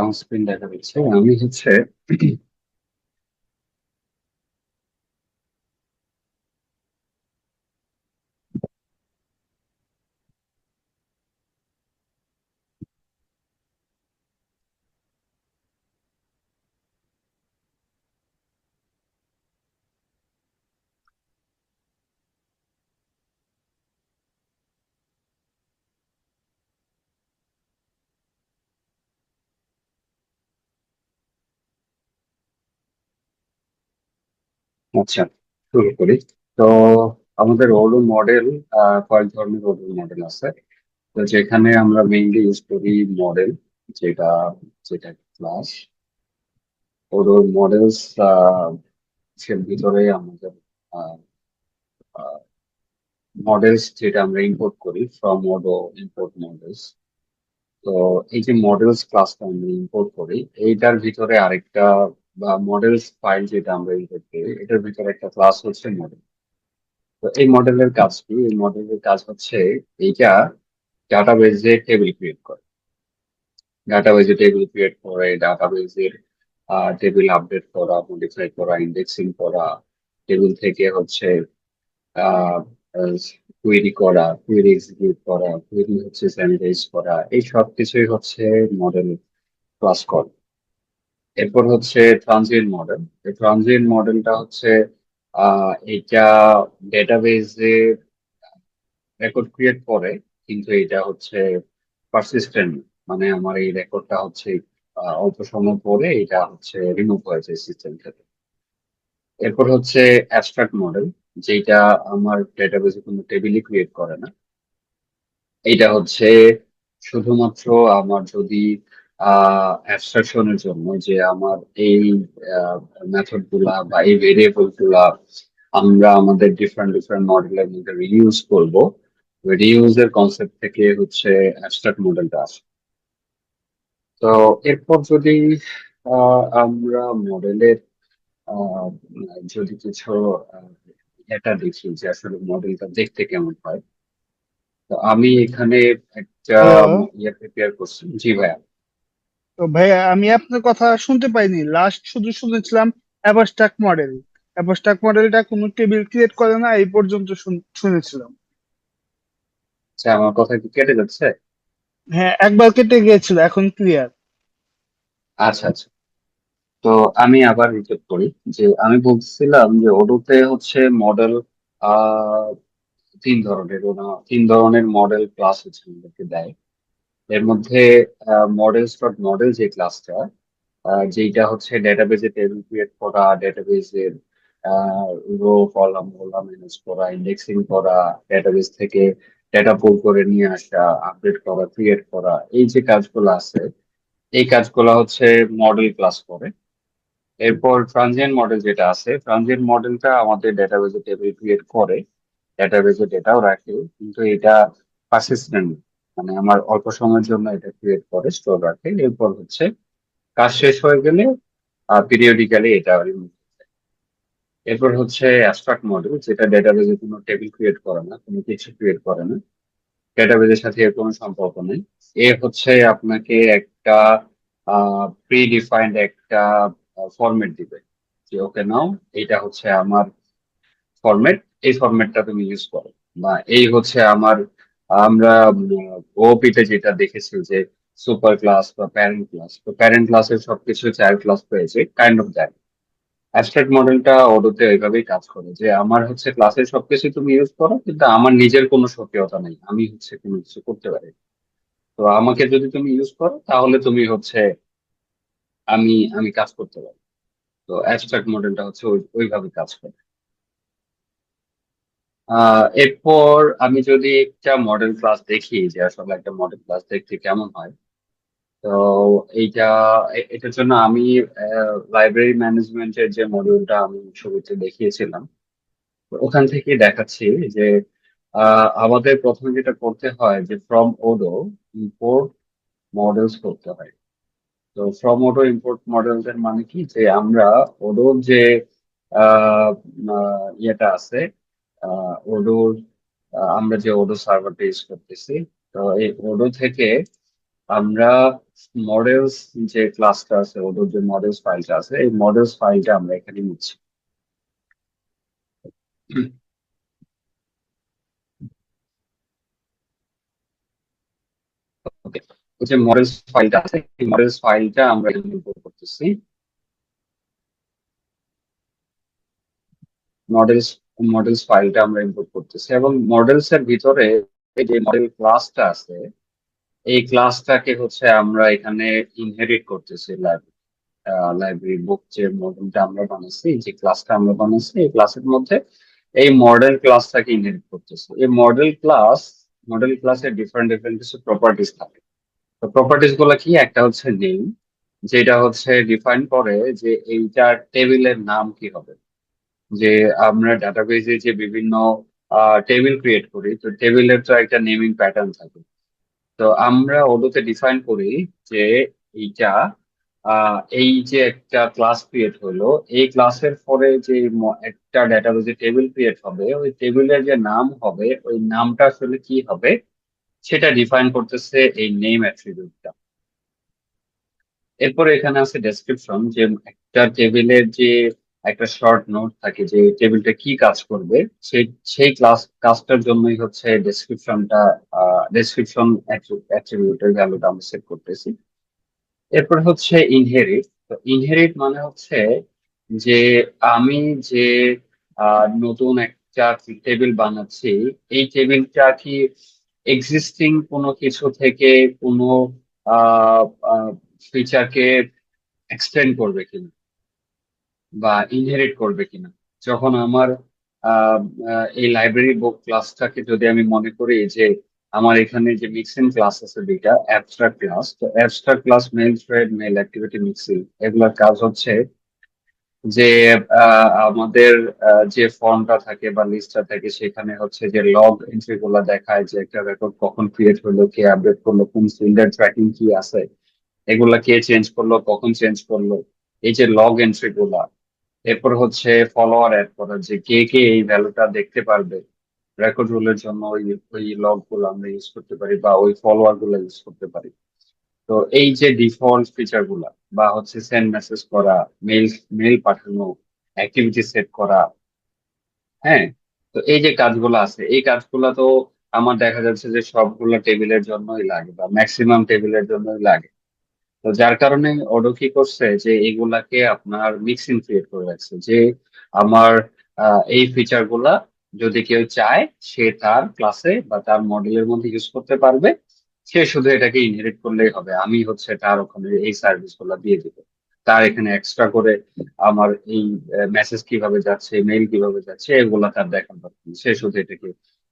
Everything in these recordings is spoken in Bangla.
আমার স্ক্রিন দেখা যাচ্ছে। আমি হচ্ছে আচ্ছা, শুরু করি। তো আমাদের ওডো মডেল, কয়েক ধরনের ওডো মডেল আছে। তো যেখানে আমরা মেইনলি ইউজ করি মডেল, যেটা যেটা ক্লাস ওডো মডেলস। এর ভিতরে আমাদের মডেলস যেটা আমরা ইম্পোর্ট করি ফ্রম ওডো ইম্পোর্ট মডেলস। তো এই যে মডেলস ক্লাসটা আমরা ইম্পোর্ট করি, এইটার ভিতরে আরেকটা বা মডেলস ফাইল যেটা আমরা ইম্পোর্ট করি, এটার ভিতরে একটা ক্লাস হচ্ছে মডেল। তো এই মডেলের কাজ কি? এই মডেলের কাজ হচ্ছে এইটা ডাটাবেজে টেবিল ক্রিয়েট করে, ডাটাবেজের টেবিল আপডেট করা, মডিফাই করা, ইন্ডেক্সিং করা, টেবিল থেকে হচ্ছে কুয়েরি করা, কুয়েরি এক্সিকিউট করা, কুয়েরি হচ্ছে স্যানিটাইজ করা, এই সব কিছুই হচ্ছে মডেল ক্লাস করে। এরপর হচ্ছে ট্রানজিয়েন্ট মডেল। এই ট্রানজিয়েন্ট মডেলটা হচ্ছে এটা ডেটাবেজে রেকর্ড ক্রিয়েট করে, কিন্তু এটা হচ্ছে পারসিস্টেন্ট। মানে আমার এই রেকর্ডটা হচ্ছে অল্প সময় পরে এটা হচ্ছে রিমুভ হয়েছে সিস্টেম থেকে। এরপর হচ্ছে অ্যাবস্ট্রাক্ট মডেল, যেটা আমার ডেটাবেজে কোনো টেবিলই ক্রিয়েট করে না। এটা হচ্ছে শুধুমাত্র আমার যদি অ্যাবস্ট্রাকশনের জন্য, যে আমার এই মেথড গুলা বা এই ভেরিয়েবল গুলা আমরা আমাদের ডিফারেন্ট ডিফারেন্ট মডেলের মধ্যে রিইউজ করব, রিইউজ এর কনসেপ্ট থেকে হচ্ছে অ্যাবস্ট্রাক্ট মডেলটা আসে। তো এরপর যদি আমরা মডেলের আহ, যদি কিছু আহ, এটা দেখি যে আসলে মডেলটা দেখতে কেমন হয়। তো আমি এখানে একটা হ্যালো। ইয়ে প্রিপেয়ার করছি। জি ভাইয়া। তো ভাইয়া, আমি আপনার কথা শুনতে পাইনি। লাস্ট শুধু শুনেছিলাম অ্যাবস্ট্রাক্ট মডেল। অ্যাবস্ট্রাক্ট মডেলটা কোনো টেবিল ক্রিয়েট করে না, এই পর্যন্ত শুনেছিলাম। আচ্ছা, আমার কথা কি কেটে যাচ্ছে? হ্যাঁ, একবার কেটে গিয়েছিল, এখন ক্লিয়ার। আচ্ছা আচ্ছা। তো আমি আবার রিপিট করি, যে আমি বলছিলাম যে ওডোতে হচ্ছে মডেল আহ তিন ধরনের মডেল ক্লাস হচ্ছে আমাদেরকে দেয়। এর মধ্যে মডেল যে ক্লাসটা, যেটা হচ্ছে ডেটাবেজে টেবিল ক্রিয়েট করা, ডেটাবেজের রো কলাম গুলা ম্যানেজ করা, ইন্ডেক্সিং করা, ডেটাবেজ থেকে ডেটা পুল করে নিয়ে আসা, আপডেট করা, ক্রিয়েট করা, এই যে কাজগুলো আছে, এই কাজগুলো হচ্ছে মডেল ক্লাস করে। এরপর ট্রানজিয়েন্ট মডেল যেটা আছে, ট্রানজিয়েন্ট মডেলটা আমাদের ডেটাবেজে টেবিল ক্রিয়েট করে, ডেটাবেজে ডেটাও রাখে, কিন্তু এটা পারসিস্টেন্ট। মানে আমার অল্প সময়ের জন্য এটা ক্রিয়েট করে স্টোর রাখে। এরপর হচ্ছে কাজ শেষ হয়ে গেলে পিরিয়ডিক্যালি এটা remove। এরপর হচ্ছে অ্যাবস্ট্রাক্ট মডেল, যেটা ডেটাবেজে কোনো টেবিল ক্রিয়েট করে না, কোনো কিছু ক্রিয়েট করে না, ডেটাবেজের সাথে এর কোনো সম্পর্ক নেই। এ হচ্ছে আপনাকে একটা প্রি ডিফাইন্ড একটা ফরম্যাট দিবে, যে ওকে নাও, এটা হচ্ছে আমার ফরম্যাট, এই ফরম্যাটটা তুমি ইউজ করো। বা এই হচ্ছে আমার, আমরা ওপিতে যেটা দেখেছি যে সুপার ক্লাস বা প্যারেন্ট ক্লাস, তো প্যারেন্ট ক্লাসের সবকিছু চাইল্ড ক্লাস পেয়েছে, কাইন্ড অফ দ্যাট। অ্যাবস্ট্রাক্ট মডেলটা ওডোতে ওইভাবেই কাজ করে, যে আমার হচ্ছে ক্লাসের সবকিছু তুমি ইউজ করো, কিন্তু আমার নিজের কোনো স্বকীয়তা নেই, আমি হচ্ছে কোনো কিছু করতে পারি। তো আমাকে যদি তুমি ইউজ করো, তাহলে তুমি হচ্ছে আমি আমি কাজ করতে পারি। তো অ্যাবস্ট্রাক্ট মডেলটা হচ্ছে ওইভাবে কাজ করে। এরপর আমি যদি একটা মডেল ক্লাস দেখি, যে আসলে একটা মডেল ক্লাস দেখতে কেমন হয়। তো এইটা এটার জন্য আমি লাইব্রেরি ম্যানেজমেন্টের যে মডিউলটা আমি শুরুতে দেখিয়েছিলাম, তো ওখান থেকে দেখাচ্ছি যে আমাদের প্রথমে যেটা করতে হয়, যে ফ্রম ওডো ইম্পোর্ট মডেলস করতে হয়। তো ফ্রম ওডো ইম্পোর্ট মডেলস এর মানে কি, যে আমরা ওডোর যে আহ, ইয়েটা আছে, ওডোর আমরা যে ওডো সার্ভারটা ইউজ করতেছি, তো এই ওডো থেকে আমরা মডেলস যে ক্লাসটা আছে, ওদের যে মডেলস ফাইলটা আছে, এই মডেলস ফাইলটা আমরা এখানে নিচ্ছি। ওকে, এই যে মডেলস ফাইলটা আছে, এই মডেলস ফাইলটা আমরা ইম্পোর্ট করতেছি। মডেলস মডেলস ফাইলটা আমরা ইম্পোর্ট করতেছি, এবং মডেলস এর ভিতরে এই যে মডেল ক্লাসটা আছে, এই ক্লাসটাকে হচ্ছে আমরা এখানে ইনহেরিট করতেছি। লাইব্রেরি বুক যে মডেলটা আমরা বানাচ্ছি, যে ক্লাসটা আমরা বানাচ্ছি, এই ক্লাসের মধ্যে এই মডেল ক্লাসটাকে ইনহেরিট করতেছি। এই মডেল ক্লাসের ডিফারেন্ট ডিফারেন্ট কিছু প্রপার্টিস থাকে। তো প্রপার্টিস গুলো কি? একটা হচ্ছে নেম, যেটা হচ্ছে ডিফাইন করে যে এইটার টেবিলের নাম কি হবে। যে আমরা ডাটাবেজে যে বিভিন্ন টেবিল ক্রিয়েট করি, তো টেবিলের তো একটা নেমিং প্যাটার্ন থাকে। তো আমরা ওডোতে ডিফাইন করি যে এইটা এই যে একটা ক্লাস ক্রিয়েট হলো, এই ক্লাসের পরে যে একটা ডাটাবেজে টেবিল ক্রিয়েট হবে, ওই টেবিলের যে নাম হবে, ওই নামটা আসলে কি হবে সেটা ডিফাইন করতেছে এই নেম অ্যাট্রিবিউটটা। এরপরে এখানে আছে ডেসক্রিপশন, যে একটা টেবিলের যে একটা শর্ট নোট থাকে যে টেবিলটা কি কাজ করবে, সেই সেই কাজটার জন্যই হচ্ছে ডেসক্রিপশন অ্যাট্রিবিউটের ভ্যালুটা আমরা সেট করতেছি। এরপর হচ্ছে ইনহেরিট। তো ইনহেরিট মানে হচ্ছে যে আমি যে নতুন একটা টেবিল বানাচ্ছি, এই টেবিলটা কি এক্সিস্টিং কোনো কিছু থেকে কোনো ফিচারকে এক্সটেন্ড করবে কিনা বা ইনহেরিট করবে কিনা। যখন আমার আহ, এই লাইব্রেরি বুক ক্লাসটাকে যদি আমি মনে করি যে আমার এখানে যে মিক্সিং ক্লাস আছে দুইটা, অ্যাবস্ট্রাক্ট ক্লাস, তো abstract class mail thread mail activity mixing, এগুলোর কাজ হচ্ছে যে আমাদের যে ফর্মটা থাকে বা লিস্টটা থাকে, সেখানে হচ্ছে যে লগ এন্ট্রি গুলা দেখায় যে একটা রেকর্ড কখন ক্রিয়েট হলো, কে আপডেট করলো, কোন ফিল্ডের ট্র্যাকিং কি আছে, এগুলা কে চেঞ্জ করলো, কখন চেঞ্জ করলো, এই যে লগ এন্ট্রি গুলা। এরপর হচ্ছে ফলোয়ার অ্যাড করা, যে কে কে এই ভ্যালুটা দেখতে পারবে। রেকর্ড রুলের জন্য ওই ওই লগ গুলো আমরা ইউজ করতে পারি বা ওই ফলোয়ার গুলো ইউজ করতে পারি। তো এই যে ডিফল্ট ফিচার গুলা, বা হচ্ছে সেন্ড মেসেজ করা, মেল মেল পাঠানো, অ্যাক্টিভিটি সেট করা, হ্যাঁ। তো এই যে কাজগুলো আছে, এই কাজগুলো তো আমার দেখা যাচ্ছে যে সবগুলো টেবিলের জন্যই লাগে বা ম্যাক্সিমাম টেবিলের জন্যই লাগে। তো যার কারণে ওডো কি করছে যে এগুলাকে আপনার মিক্সিং ক্রিয়েট করে রাখছে, যে আমার এই ফিচার গুলা যদি কেউ চায়, সে তার ক্লাসে বা তার মডেলের মধ্যে ইউজ করতে পারবে। সে শুধু এটাকে ইনহেরিট করলেই হবে, আমি হচ্ছে তার ওখানে এই সার্ভিস গুলা দিয়ে দিব। তার এখানে এক্সট্রা করে আমার এই মেসেজ কিভাবে যাচ্ছে, মেইল কিভাবে যাচ্ছে, এগুলা তার দেখার দরকার নেই। সে শুধু এটাকে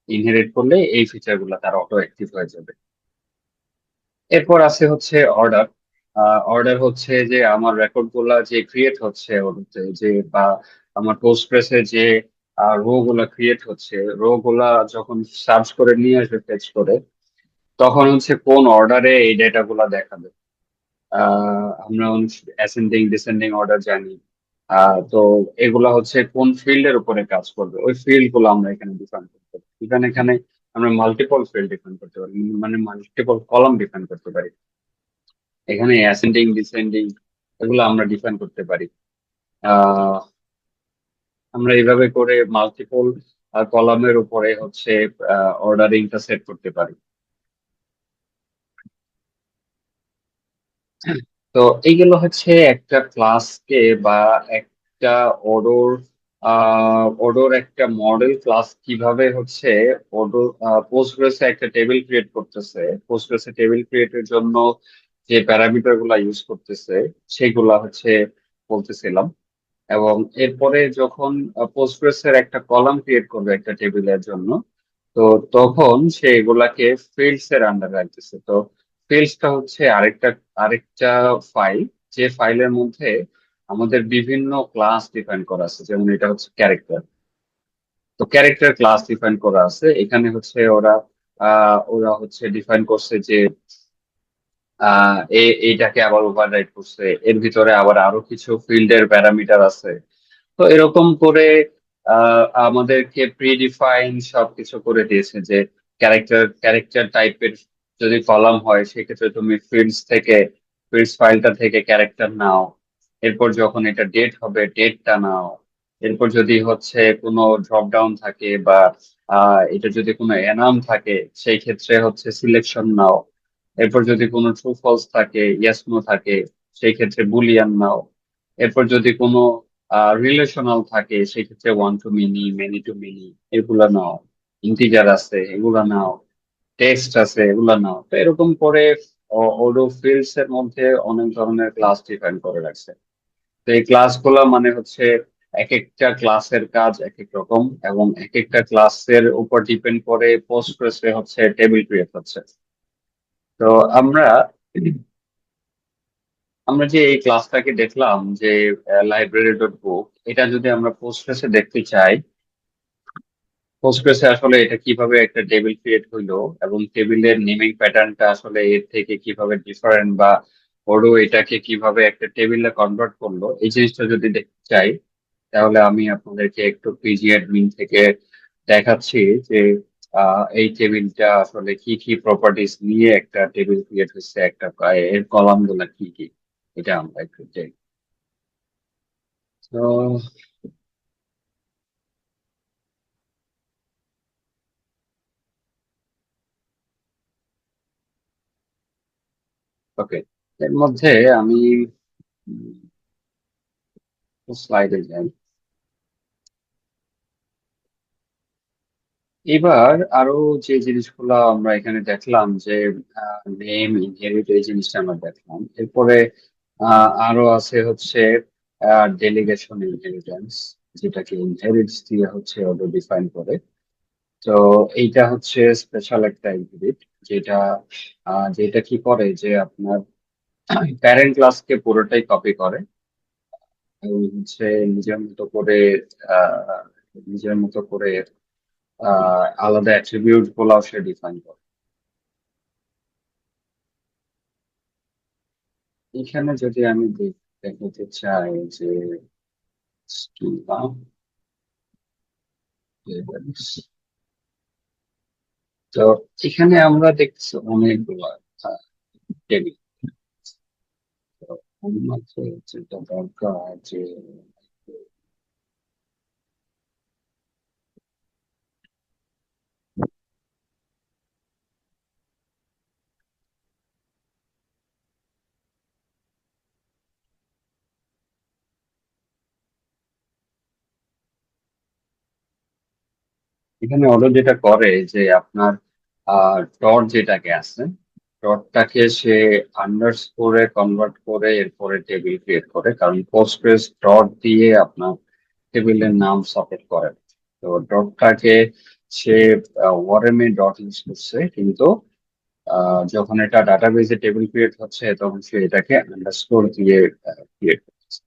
ইনহেরিট করলে এই ফিচার গুলা তার অটো অ্যাক্টিভ হয়ে যাবে। এরপর আছে হচ্ছে অর্ডার। অর্ডার হচ্ছে যে আমার রেকর্ড গুলা যে ক্রিয়েট হচ্ছে ওটাতে, যে বা আমার পোস্টগ্রেসে যে রো গুলা ক্রিয়েট হচ্ছে, রো গুলা যখন সার্চ করে নিয়ে আসবে ফেচ করে, তখন হচ্ছে কোন অর্ডারে এই ডেটা গুলা দেখাবে। আমরা অ্যাসেন্ডিং ডিসেন্ডিং অর্ডার জানি। তো এগুলা হচ্ছে কোন ফিল্ডের উপরে কাজ করবে, ওই ফিল্ড গুলো আমরা এখানে ডিফাইন করতে পারি। এখানে এখানে আমরা মাল্টিপল ফিল্ড ডিফাইন করতে পারি, মানে মাল্টিপল কলাম ডিফাইন করতে পারি। এখানে অ্যাসেন্ডিং ডিসেন্ডিং এগুলো আমরা ডিফাইন করতে পারি। আহ আমরা এইভাবে করে মাল্টিপল কলামের উপরে হচ্ছে অর্ডারিংটা সেট করতে পারি। তো এইগুলো হচ্ছে একটা ক্লাসকে বা একটা অর্ডার অর্ডার একটা মডেল ক্লাস কিভাবে হচ্ছে অর্ডার পোস্টগ্রেসে একটা টেবিল ক্রিয়েট করতেছে, পোস্টগ্রেসে টেবিল ক্রিয়েটের জন্য যে প্যারামিটার গুলা ইউজ করতেছে সেগুলা হচ্ছে বলতেছিলাম। এবং এরপরে যখন পোস্টগ্রেসের একটা কলাম ক্রিয়েট করবে একটা টেবিলের জন্য, তো তখন সে এগুলাকে ফিল্ডস এর আন্ডার রাখতেছে। তো ফিল্ডসটা হচ্ছে আরেকটা আরেকটা ফাইল, যে ফাইলের মধ্যে আমাদের বিভিন্ন ক্লাস ডিফাইন করা আছে। যেমন এটা হচ্ছে ক্যারেক্টার, তো ক্যারেক্টার ক্লাস ডিফাইন করা আছে এখানে। হচ্ছে ওরা হচ্ছে ডিফাইন করছে যে এইটাকে আবার ওভাররাইড করছে, এর ভিতরে আবার আরো কিছু ফিল্ডের প্যারামিটার আছে। তো এরকম করে আমাদেরকে প্রিডিফাইন সবকিছু করে দিয়েছে যে ক্যারেক্টার ক্যারেক্টার টাইপের যদি কলাম হয়, সেক্ষেত্রে তুমি ফিল্ডস থেকে ফিল্ডস ফাইলটা থেকে ক্যারেক্টার নাও, এরপর যখন এটা ডেট হবে ডেটটা নাও, এরপর যদি হচ্ছে কোনো ড্রপ ডাউন থাকে বা এটা যদি কোনো এনাম থাকে সেই ক্ষেত্রে হচ্ছে সিলেকশন নাও, এরপর যদি কোনো ট্রু ফলস থাকে ইয়েস নো থাকে সেই ক্ষেত্রে বুলিয়ান নাও, এরপর যদি কোনো রিলেশনাল থাকে সেই ক্ষেত্রে one to many many to many এগুলা নাও, ইন্টিজার আছে এগুলা নাও, টেক্সট আছে এগুলা নাও। তো এরকম করে ওডো ফিল্ডস এর মধ্যে অনেক ধরনের ক্লাস ডিফাইন করে রাখছে। তো এই ক্লাসগুলো মানে হচ্ছে এক একটা ক্লাসের কাজ এক এক রকম, এবং এক একটা ক্লাসের উপর ডিপেন্ড করে পোস্টগ্রেসে হচ্ছে টেবিল ক্রিয়েট হচ্ছে। তো আমরা আমরা যে এই ক্লাসটাকে দেখলাম যে লাইব্রেরি ডট বুক, এটা যদি আমরা পোস্টগ্রেসে দেখতে চাই, পোস্টগ্রেসে আসলে এটা কিভাবে একটা টেবিল ক্রিয়েট হইলো এবং টেবিলের নেমিং প্যাটার্নটা আসলে এর থেকে কিভাবে ডিফারেন্ট, বা ওডো এটাকে কিভাবে একটা টেবিলে কনভার্ট করলো, এই জিনিসটা যদি দেখতে চাই তাহলে আমি আপনাদেরকে একটু পিজি অ্যাডমিন থেকে দেখাচ্ছি যে এই টেবিলটা আসলে কি কি প্রপার্টিস নিয়ে একটা টেবিল ক্রিয়েট হয়েছে, একটা এর কলাম গুলা কি কি, এটা আমরা একটু দেখি। তো ওকে, এর মধ্যে আমি স্লাইডে যাই। এবার আরো যে জিনিসগুলো আমরা এখানে দেখলাম যে নেম ইনহেরিট, এই জিনিসটা আমরা দেখলাম। এরপরে আরো আছে হচ্ছে ডেলিগেশন ইনহেরিটেন্স, যেটাকে ইনহেরিটস দিয়ে হচ্ছে ওটা ডিফাইন করে। তো এইটা হচ্ছে স্পেশাল একটা ইনহেরিট, যেটা যেটা কি করে যে আপনার প্যারেন্ট ক্লাসকে পুরোটাই কপি করে এবং হচ্ছে নিজের মতো করে আহ নিজের মতো করে আলাদা অ্যাট্রিবিউট গুলাও সে ডিফাইন করে। এখানে যদি আমি দেখাতে চাই যে schema labels, তো এখানে আমরা দেখছি অনেকগুলো টেবিল। তো আমার যেটা দরকার যে এখানে ওরা যেটা করে যে আপনার ডট যেটাকে আছে, ডটটাকে সে আন্ডারস্কোরে কনভার্ট করে এরপরে টেবিল ক্রিয়েট করে, কারণ পোস্টগ্রেস ডট দিয়ে আপনার টেবিলের নাম সাপোর্ট করে না। তো ডটটাকে সে ওয়ারেমে ডট ইউজ করছে, কিন্তু যখন এটা ডাটাবেজে টেবিল ক্রিয়েট হচ্ছে তখন সে এটাকে আন্ডারস্কোর দিয়ে ক্রিয়েট করছে।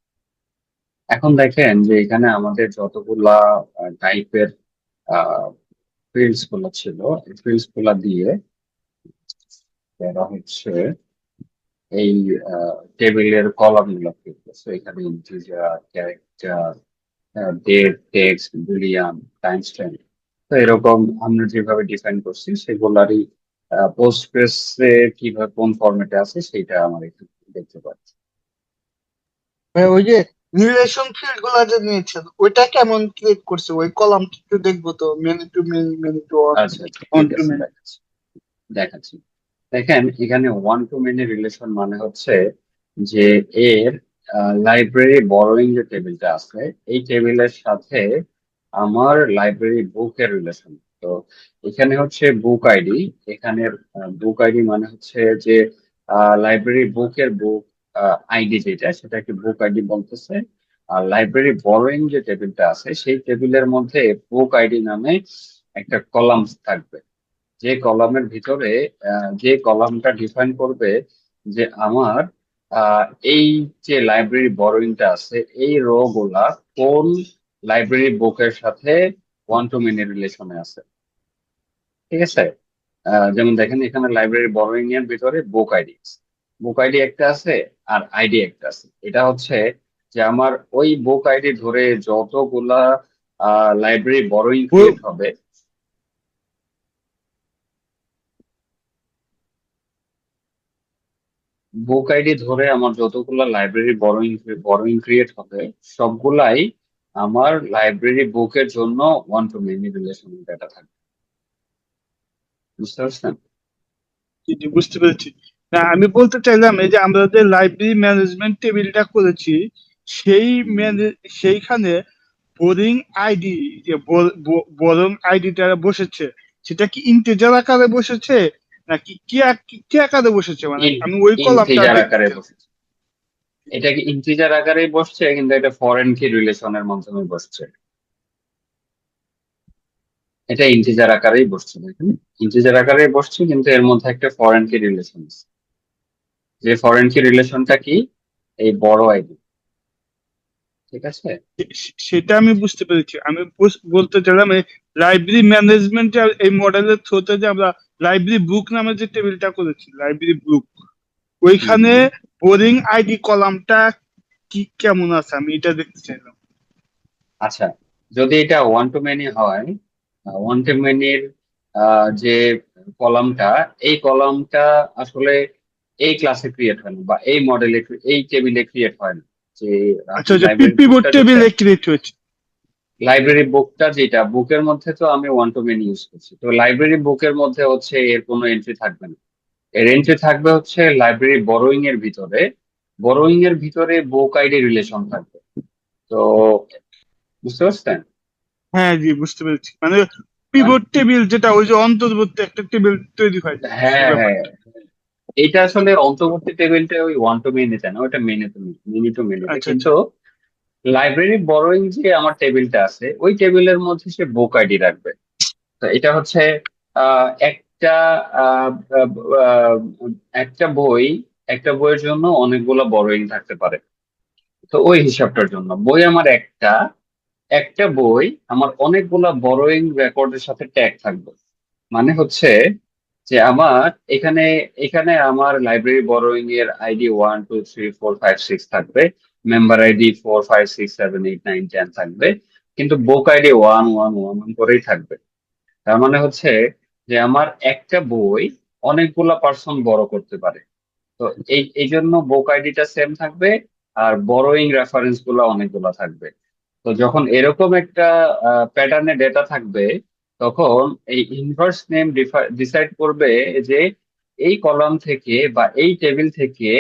এখন দেখেন যে এখানে আমাদের যতগুলা টাইপের ফিল্ডস গুলো ছিল, এই ফিল্ডস গুলা দিয়ে এরা হচ্ছে এই টেবিলের কলাম গুলো ক্রিয়েট করছে। এখানে integer, character, date, text, boolean, timestamp. তো এরকম আমরা যেভাবে ডিফাইন করছি সেগুলারই পোস্টগ্রেস এ কিভাবে কোন ফরম্যাটে আছে সেটা আমার এখানে দেখতে পাচ্ছি। ভাই ওই যে রিলেশন ফিল্ড গুলা যে নিয়েছেন ওইটা কেমন ক্রিয়েট করছে, ওই কলামটা একটু দেখবো তো, many to many, many two on, আচ্ছা আচ্ছা, অন ঠিক টু আছে, মেনি। দেখাচ্ছি দেখাচ্ছি। দেখেন এখানে ওয়ান টু মেনি রিলেশন মানে হচ্ছে যে এর লাইব্রেরি বরোইং যে টেবিলটা আছে এই টেবিলের সাথে আমার লাইব্রেরি বুকের রিলেশন। তো এখানে হচ্ছে বুক আইডি, এখানে বুক আইডি মানে হচ্ছে যে লাইব্রেরি বুকের বুক আইডি যেটা সেটাকে বুক আইডি বলতেছে। আর লাইব্রেরি বরোইং যে টেবিলটা আছে সেই টেবিলের মধ্যে বুক আইডি নামে একটা কলামস থাকবে, যে কলামের ভিতরে যে কলামটা ডিফাইন করবে যে আমার আহ, এই যে লাইব্রেরি বরোইংটা আছে এই রো গুলা কোন লাইব্রেরি বুকের সাথে ওয়ান টু মেনি রিলেশনে আছে। ঠিক আছে, যেমন দেখেন এখানে লাইব্রেরি বরোইং এর ভিতরে বুক আইডি একটা আছে আর আইডি একটা আছে। এটা হচ্ছে যে আমার ওই বুক আইডি ধরে যতগুলা লাইব্রেরি বরোইং ক্রিয়েট হবে। বুক আইডি ধরে আমার যতগুলা লাইব্রেরি বরোইং ক্রিয়েট হবে সবগুলাই আমার লাইব্রেরি বুকের জন্য one to many relation data থাকবে। বুঝতে পারছেন? জি, জি, বুঝতে পেরেছি। না, আমি বলতে চাইলাম এই যে আমরা যে লাইব্রেরি ম্যানেজমেন্ট টেবিলটা করেছি, সেই সেইখানে বোরিং আইডি, যে বোরিং আইডিটা বসেছে, সেটা কি ইন্টিজার আকারে বসেছে নাকি কি আকারে বসেছে? মানে আমি ওই কলামটা ইন্টিজার দেখতে আকারে চাই। বসেছে। এটা কি ইন্টিজার আকারেই বসছে, কিন্তু এটা ফরেন কি রিলেশনের মাধ্যমে বসছে। এটা ইন্টিজার আকারেই বসছে, দেখুন। ইন্টিজার আকারেই বসছে, কিন্তু এর মধ্যে একটা ফরেন কি রিলেশন আছে। যে ফরেন কি রিলেশনটা কি? এই বড় আইডি। ঠিক আছে। সেটা আমি বুঝতে পেরেছি। আমি বলতে চাইলাম এই লাইব্রেরি ম্যানেজমেন্ট এই মডেলের থ্রুতে যে আমরা লাইব্রেরি বুক নামে যে টেবিলটা করেছি, লাইব্রেরি বুক, হুম ওইখানে হুম। বোরিং আইডি কলামটা কি কেমন আছে আমি এটা দেখতে চাইলাম। আচ্ছা, যদি এটা ওয়ান টু মেনি হয়, ওয়ান টু মেনির যে কলামটা, এই কলামটা আসলে এই ক্লাসে ক্রিয়েট হয় না, বা এই মডেলে, এই টেবিলে ক্রিয়েট হয় না। যে আচ্ছা, আপনি যে লাইব্রেরি পিপিবোর্ড বুকটা যেটা, টেবিলে ক্রিয়েট হয়েছে। লাইব্রেরি বুকটা যেটা, বুকের মধ্যে তো আমি ওয়ান টু মেনি ইউজ করছি, তো লাইব্রেরি বুকের মধ্যে হচ্ছে এর কোনো এন্ট্রি থাকবে না। এর এন্ট্রি থাকবে হচ্ছে লাইব্রেরি বরোইং এর ভিতরে। বরোইং এর ভিতরে বুক আইডি রিলেশন থাকবে। তো বুঝতে পারছেন? হ্যাঁ, জি, বুঝতে পেরেছি। মানে পিভট টেবিল যেটা, ওই যে অন্তর্বর্তী একটা টেবিল তৈরি হয় যে সেই হ্যাঁ হ্যাঁ, ব্যাপারটা। এটা আসলে অন্তর্বর্তী টেবিলটা ওই ওয়ান টু মেনিতে না, ওটা মেনে টু মিনি টু মেনিতে, আচ্ছা, আচ্ছা। কিন্তু লাইব্রেরি বরোইং যে আমার টেবিলটা আছে ওই টেবিলের মধ্যে সে বুক আইডি রাখবে। তো এটা হচ্ছে একটা আহ, আহ, আহ, একটা বই, একটা বইয়ের জন্য অনেকগুলো বরোইং থাকতে পারে। তো ওই হিসাবটার জন্য বই আমার একটা, একটা বই আমার অনেকগুলা বরোইং রেকর্ডের সাথে ট্যাগ থাকবে। মানে হচ্ছে যে আমার এখানে, এখানে আমার লাইব্রেরি বরোইং এর আইডি 1 2 3 4 5 6 থাকবে, মেম্বার আইডি 4 5 6 7 8 9 10 থাকবে, কিন্তু বুক আইডি 1 1 1 করেই থাকবে। তার মানে হচ্ছে যে আমার একটা বই অনেকগুলা পার্সন বড় করতে পারে। তো এই এই জন্য বুক আইডিটা সেম থাকবে, আর বড়োইং রেফারেন্স গুলো অনেকগুলো থাকবে। তো যখন এরকম একটা প্যাটার্নে ডেটা থাকবে, তখন এই ইনভার্স নেম ডিসাইড করবে যে এই কলাম থেকে বা এই টেবিল থেকে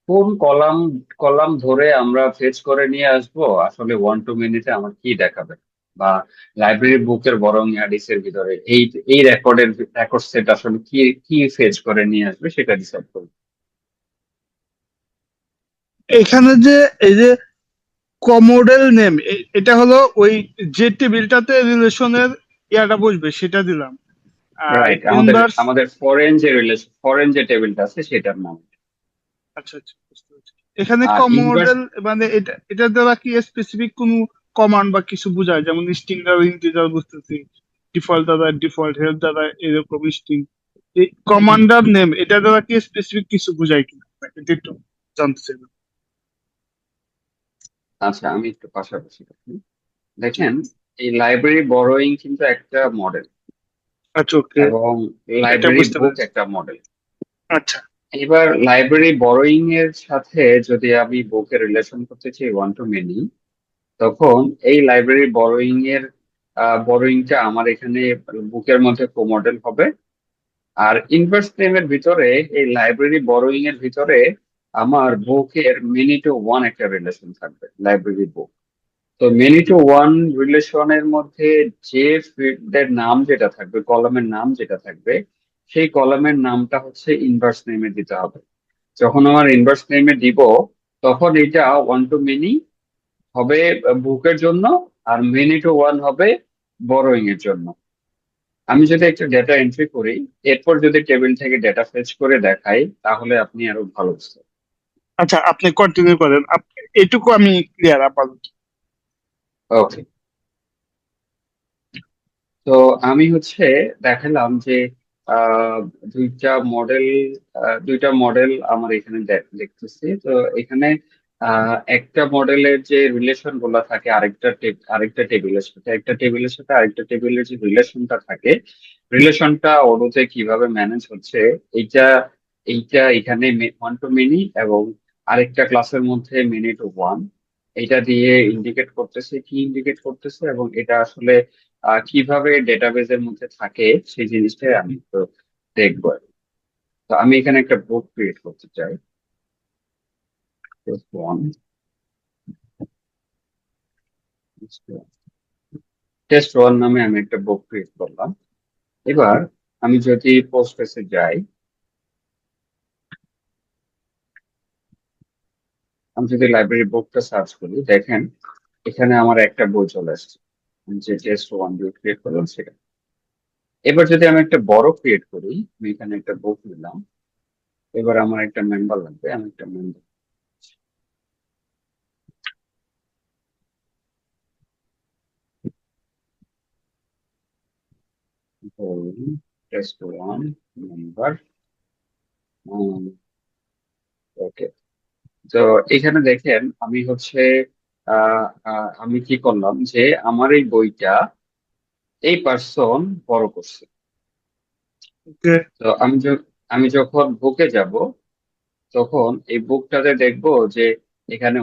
কোন কলাম, কলাম ধরে আমরা ফেচ করে নিয়ে আসবো, আসলে ওয়ান টু মিনিটে আমার কি দেখাবে, বা লাইব্রেরি বুকের বরং অ্যাডিসের ভিতরে এই এই রেকর্ড সেট আসলে কি কি ফেচ করে নিয়ে আসবে সেটা ডিসাইড করবে। এখানে যে এই যে কমোডেল নেম, এটা হলো ওই যে টেবিলটাতে রিলেশনের ইয়াটা বসবে সেটা দিলাম। আর রাইট, আমাদের ইনভার্স। আমাদের ফরেন যে রিলেশন, ফরেন যে টেবিলটা আছে সেটার নাম। আচ্ছা, আচ্ছা, বুঝতে পেরেছি। এখানে আর ইনভার্স, কমোডেল মানে এটা দ্বারা কি স্পেসিফিক কোনো কমান্ড বা কিছু বোঝায়? যেমন স্ট্রিং দ্বারা ইন্টিজার বুঝতেছি, ডিফল্ট দ্বারা ডিফল্ট, হেল্প দ্বারা এরকম স্ট্রিং। এই কমান্ডার নেম এটা দ্বারা কি স্পেসিফিক কিছু বোঝায় কিনা এটা একটু জানতে চাইলাম। আচ্ছা আমি একটু পাশাপাশি রাখি। দেখেন, এই লাইব্রেরি বরোইং কিন্তু একটা মডেল, আচ্ছা, ওকে। এবং এটা লাইব্রেরি বুঝতে বুক পেরেছি। একটা মডেল। আচ্ছা। এবার লাইব্রেরি বরোইং এর সাথে যদি আমি বুকের রিলেশন করতে চাই ওয়ান টু মেনি, তখন এই লাইব্রেরি বরোইং এর বরোইংটা আমার এখানে বুকের মধ্যে কো মডেল হবে। আর ইনভার্স নেমের ভিতরে, এই লাইব্রেরি বরোইং এর ভিতরে আমার বুকের মেনি টু ওয়ান একটা রিলেশন থাকবে, লাইব্রেরি বুক। তো মেনি টু ওয়ান রিলেশনের মধ্যে যে ফিল্ডের নাম যেটা থাকবে, কলামের নাম যেটা থাকবে, সেই কলামের নামটা হচ্ছে ইনভার্স নেমে দিতে হবে। যখন আমার ইনভার্স নেমে দিব, তখন এটা ওয়ান টু মেনি হবে বুকের জন্য, আর মেনি টু ওয়ান হবে বরোইং এর জন্য। আমি যদি একটা ডেটা এন্ট্রি করি, এরপর যদি টেবিল থেকে ডেটা ফেচ করে দেখাই, তাহলে আপনি আরো ভালো বুঝতে আচ্ছা, আপনি কন্টিনিউ করেন। এটুকু আমি ক্লিয়ার আপাতত। পারবেন। ওকে। তো আমি হচ্ছে দেখালাম যে আহ, দুইটা মডেল, দুইটা মডেল আমার এখানে দেখতেছি। তো এখানে একটা মডেলের যে রিলেশন গুলা থাকে আরেকটা টেবিলের সাথে, একটা টেবিলের সাথে আরেকটা টেবিলের যে রিলেশনটা থাকে, রিলেশনটা ওডুতে কিভাবে ম্যানেজ হচ্ছে, এটা এইটা এখানে ওয়ান টু মেনি এবং আরেকটা ক্লাসের মধ্যে মেনি টু ওয়ান, এটা দিয়ে ইন্ডিকেট করতেছে, কি ইন্ডিকেট করতেছে এবং এটা আসলে কিভাবে ডেটাবেজের মধ্যে থাকে সেই জিনিসটাই আমি তো দেখবো আর কি। তো আমি এখানে একটা বুক ক্রিয়েট করতে চাই, টেস্ট ওয়ান, টেস্ট ওয়ান নামে আমি একটা বুক ক্রিয়েট করলাম। এবার আমি যদি পোস্টফেসে যাই, আমি যদি লাইব্রেরি বুকটা সার্চ করি, দেখেন এখানে আমার একটা বই চলে আসছে, আমি যে টেস্ট ওয়ান দিয়ে ক্রিয়েট করলাম সেটা। এবার যদি আমি একটা বড় ক্রিয়েট করি, আমি এখানে একটা বুক নিলাম, এবার আমার একটা মেম্বার লাগবে, আমি একটা মেম্বার টেস্ট ওয়ান মেম্বার। ওকে, তো এখানে দেখেন আমি হচ্ছে আমি কি করলাম যে আমার এই বইটা এই পার্সন বড় করছে। ওকে। তো আমি যখন বুকে যাব, তখন এই বুকটাতে দেখবো যে এখানে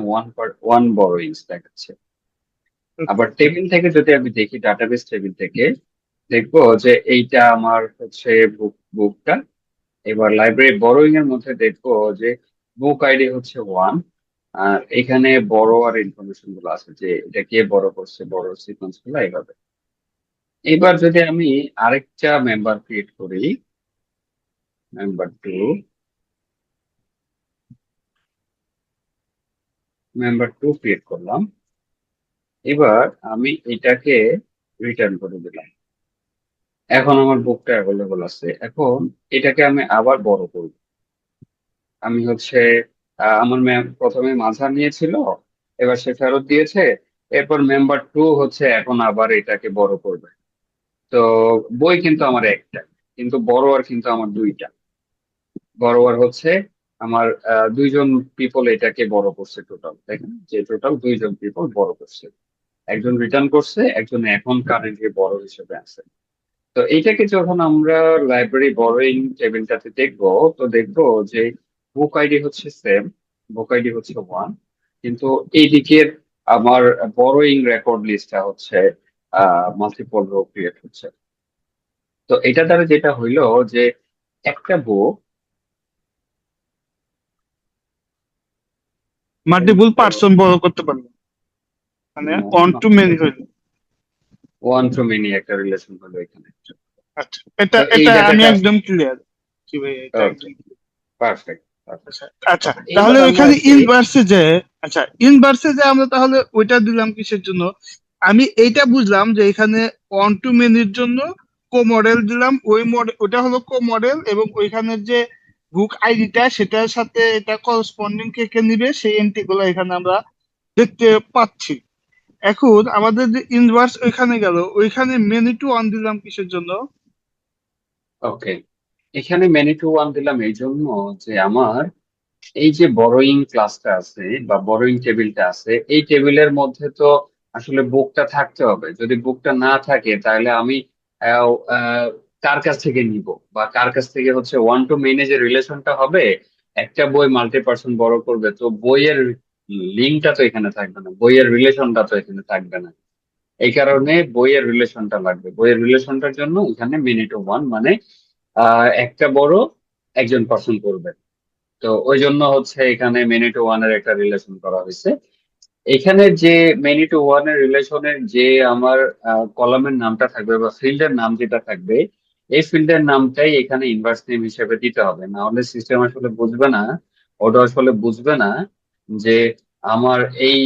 ওয়ান বড় দেখাচ্ছে। আবার টেবিল থেকে যদি আমি দেখি, ডাটাবেস টেবিল থেকে দেখবো যে এইটা আমার হচ্ছে বুকটা। এবার লাইব্রেরি বড়োইং এর মধ্যে দেখবো যে বুক আইডি হচ্ছে ওয়ান, আর এখানে বড় আর ইনফরমেশন গুলো আছে যে এটা কে বড় করছে, বড় সিকোয়েন্স গুলো এইভাবে। এবার যদি আমি আরেকটা মেম্বার ক্রিয়েট করি, member two, member to create করলাম। এবার আমি এটাকে রিটার্ন করে দিলাম। এখন আমার বুকটা অ্যাভেলেবল আছে। এখন এটাকে আমি আবার বড় করব। আমি হচ্ছে আমার ম্যাম প্রথমে মাঝার নিয়েছিল, এবার সে ফেরত দিয়েছে। এরপর মেম্বার টু হচ্ছে এখন আবার এটাকে বড় করবে। তো বই কিন্তু আমার একটা, কিন্তু বড় কিন্তু আমার দুইটা। বড় হচ্ছে আমার দুইজন পিপল এটাকে বড় করছে, টোটাল দেখেন যে টোটাল দুইজন পিপল বড় করছে, একজন রিটার্ন করছে, একজন এখন কারেন্টলি বড় হিসেবে আছে। তো এইটাকে যখন আমরা লাইব্রেরি বড়োইং টেবিলটাতে দেখবো, তো দেখবো যে বুক আইডি হচ্ছে সেম, বুক আইডি হচ্ছে ওয়ান, কিন্তু এই দিকের আমার বড়োইং রেকর্ড লিস্টটা হচ্ছে মাল্টিপল রো ক্রিয়েট হচ্ছে। তো এটা দ্বারা যেটা হইলো যে একটা বুক, মাল্টিপল পার্সন বড় করতে পারবো, মানে অন টু মেনি হইল। ওয়ান টু মেনি একটা রিলেশন হলো এখানে। আচ্ছা, এটা তো এই এটা আমি ডাটাটা, একদম ক্লিয়ার। কি ভাই, এটা ওকে, একদম। পারফেক্ট। আচ্ছা আচ্ছা, এইবার তাহলে আমরা ওইখানে আসি। ইনভার্সে যে, আচ্ছা ইনভার্সে যে আমরা তাহলে ওইটা দিলাম কিসের জন্য? আমি এইটা বুঝলাম যে এখানে অন টু মেনির জন্য কো মডেল দিলাম, ওই মডেল ওটা হলো কো মডেল, এবং ওইখানের যে বুক আইডিটা সেটার সাথে এটা করসপন্ডিং কে কে নিবে সেই এন্ট্রি গুলো এখানে আমরা দেখতে পাচ্ছি। এখন আমাদের যে ইনভার্স ওইখানে গেল, ওইখানে মেনি টু অন দিলাম কিসের জন্য? ওকে, এখানে মেনি টু ওয়ান দিলাম এই জন্য যে আমার এই যে বড়োইং ক্লাসটা আছে বা বড়োইং টেবিলটা আছে, এই টেবিলের মধ্যে তো আসলে বুকটা থাকতে হবে। যদি বুকটা না থাকে তাহলে আমি আহ, আহ, কার কাছ থেকে নিব, বা কার কাছ থেকে হচ্ছে ওয়ান টু মেনে যে রিলেশনটা হবে, একটা বই মাল্টি পার্সন বড় করবে, তো বইয়ের লিঙ্কটা তো এখানে থাকবে না, বইয়ের রিলেশনটা তো এখানে থাকবে না। এই কারণে বইয়ের রিলেশনটা লাগবে। বইয়ের রিলেশনটার জন্য এখানে মিনিট ওয়ান মানে একটা বড় একজন পার্সন করবে। তো ওই জন্য হচ্ছে এখানে মেনি টু ওয়ান এর একটা রিলেশন করা হয়েছে। এখানে যে মেনি টু ওয়ান এর রিলেশনের যে আমার কলামের নামটা থাকবে বা ফিল্ডের নাম যেটা থাকবে, এই ফিল্ডের নামটাই এখানে ইনভার্স নেম হিসেবে দিতে হবে, না হলে সিস্টেম আসলে বুঝবে না, ওটা আসলে বুঝবে না যে আমার এই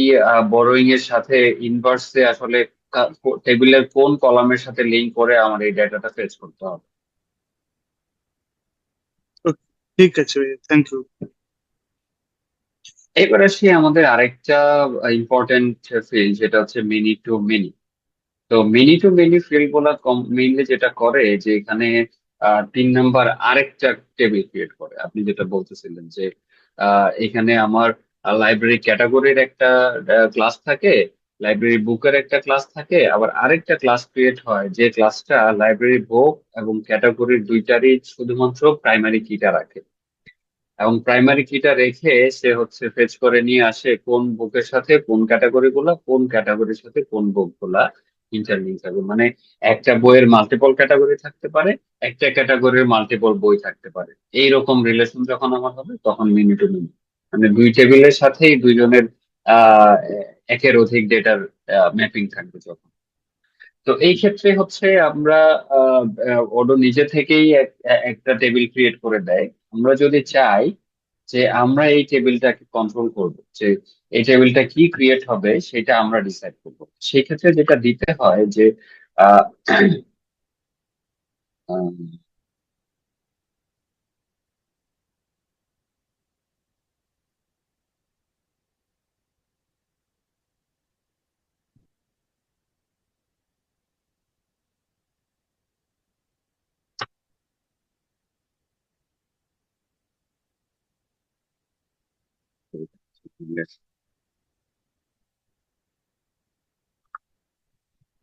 বড়োইং এর সাথে ইনভার্সে আসলে টেবিলের কোন কলামের সাথে লিঙ্ক করে আমার এই ডেটাটা ফেচ করতে হবে। Okay, ঠিক আছে ভাই, থ্যাংক ইউ। এবার আসি আমাদের আরেকটা ইম্পর্টেন্ট ফিল্ড, যেটা হচ্ছে মিনি টু মিনি। তো মিনি টু মিনি ফিল্ড গুলা মেইনলি যেটা করে যে এখানে 3 নাম্বার আরেকটা টেবিল ক্রিয়েট করে। আপনি যেটা বলতেছিলেন যে এখানে আমার লাইব্রেরি ক্যাটাগরির একটা ক্লাস থাকে, লাইব্রেরি বুকের একটা ক্লাস থাকে, আবার আরেকটা ক্লাস ক্রিয়েট হয় যে ক্লাসটা লাইব্রেরি বুক এবং ক্যাটাগরির দুইটারই শুধুমাত্র প্রাইমারি কিটা রাখে। এবং প্রাইমারি কিটা রেখে সে হচ্ছে ফেচ করে নিয়ে আসে কোন বুকের সাথে কোন ক্যাটাগরি গুলা, কোন ক্যাটাগরির সাথে কোন বুক গুলা ইন্টারলিঙ্ক থাকবে। মানে একটা বইয়ের মাল্টিপল ক্যাটাগরি থাকতে পারে, একটা ক্যাটাগরির মাল্টিপল বই থাকতে পারে। এইরকম রিলেশন যখন আমার হবে তখন মিনি টু মিনি, মানে দুই টেবিলের সাথেই দুইজনের আহ একের অধিক ডেটার ম্যাপিং থাকবে যখন। তো এই ক্ষেত্রে হচ্ছে আমরা ওডো নিজে থেকেই একটা টেবিল ক্রিয়েট করে দেয়। আমরা যদি চাই যে আমরা এই টেবিলটাকে কন্ট্রোল করব, যে এই টেবিলটা কি ক্রিয়েট হবে সেটা আমরা ডিসাইড করব, সেই ক্ষেত্রে যেটা দিতে হয় যে আহ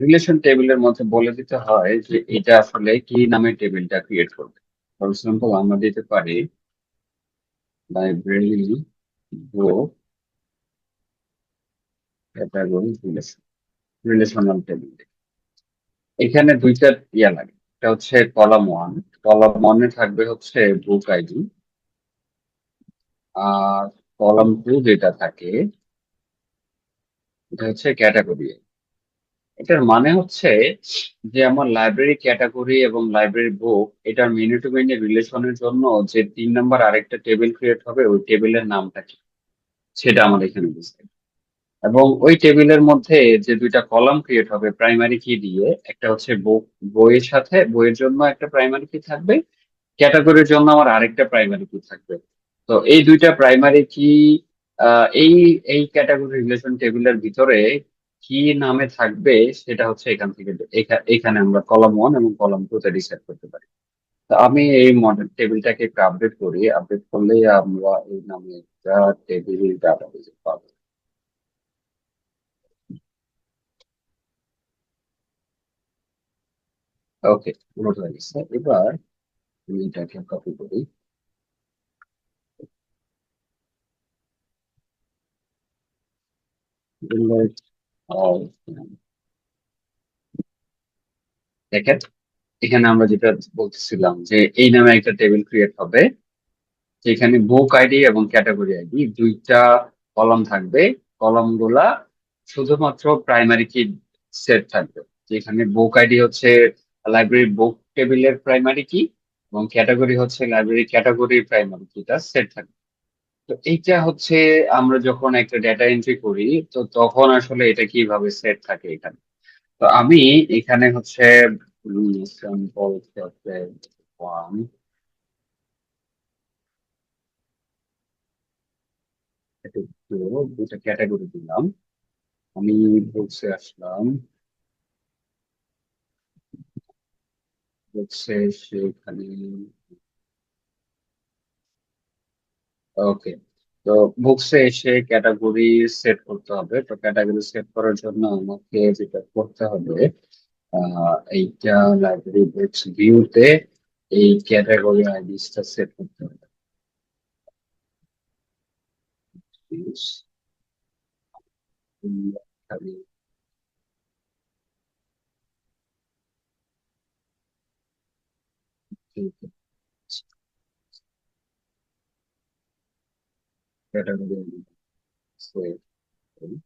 রিলেশন টেবিলের মধ্যে বলে দিতে হয় যে এটা আসলে কি নামে টেবিলটা ক্রিয়েট করবে। ফর এক্সাম্পল আমরা দিতে পারি লাইব্রেরি বুক ক্যাটাগরি রিলেশন, রিলেশনাল টেবিল। এখানে দুইটা ইয়া লাগে, একটা হচ্ছে কলাম ওয়ান, কলাম ওয়ানে থাকবে হচ্ছে বুক আইডি, আর কলাম টু যেটা থাকে এটা হচ্ছে ক্যাটাগরি। এটার মানে হচ্ছে যে আমার লাইব্রেরি ক্যাটাগরি এবং লাইব্রেরি বুক এটার মিনি টু মিনি রিলেশনের জন্য যে 3 নাম্বার আরেকটা টেবিল ক্রিয়েট হবে ওই টেবিলের নামটা কি সেটা আমাদের এখানে বুঝতে হবে। এবং ওই টেবিলের মধ্যে যে দুইটা কলাম ক্রিয়েট হবে প্রাইমারি কি দিয়ে, একটা হচ্ছে বুক, বইয়ের সাথে বইয়ের জন্য একটা প্রাইমারি কি থাকবে, ক্যাটাগরির জন্য আমার আরেকটা প্রাইমারি কি থাকবে। তো এই দুইটা প্রাইমারি কি এই এই ক্যাটাগরি রিলেশন টেবিলের ভিতরে কি নামে থাকবে সেটা হচ্ছে এখান থেকে এখানে আমরা কলাম ওয়ান এবং কলাম টু তে ডিসাইড করতে পারি। তো আমি এই মডেল টেবিলটাকে একটু আপডেট করি, আপডেট করলেই আমরা এই নামে একটা টেবিল ডাটাবেজে পাবো। ওকে, লোড হয়ে গেছে। এবার আমি এটাকে কপি করি। Delete all. দেখেন এখানে আমরা যেটা বলতেছিলাম যে এই নামে একটা টেবিল ক্রিয়েট হবে, যেখানে বুক আইডি এবং ক্যাটাগরি আইডি দুইটা কলাম থাকবে। কলাম গুলা শুধুমাত্র প্রাইমারি কি সেট থাকবে, যেখানে বুক আইডি হচ্ছে লাইব্রেরি বুক টেবিলের প্রাইমারি কি এবং ক্যাটাগরি হচ্ছে লাইব্রেরি ক্যাটাগরির প্রাইমারি কিটা সেট থাকবে। তো এইটা হচ্ছে আমরা যখন একটা ডেটা এন্ট্রি করি তো তখন আসলে এটা কিভাবে সেট থাকে এখানে। তো আমি এখানে হচ্ছে স্যাম্পল ওয়ান দুটা ক্যাটাগরি দিলাম। আমি বলছে আসলাম, বলছে সেখানে ওকে। তো বুকসে এসে ক্যাটাগরি সেট করতে হবে। তো ক্যাটাগরি সেট করার জন্য আমাকে যেটা করতে হবে এইটা লাইব্রেরি বুকস ভিউতে এই ক্যাটাগরি আইডিসটা সেট করতে হবে। Views, খালি ক্যাটাগরি সেট করি।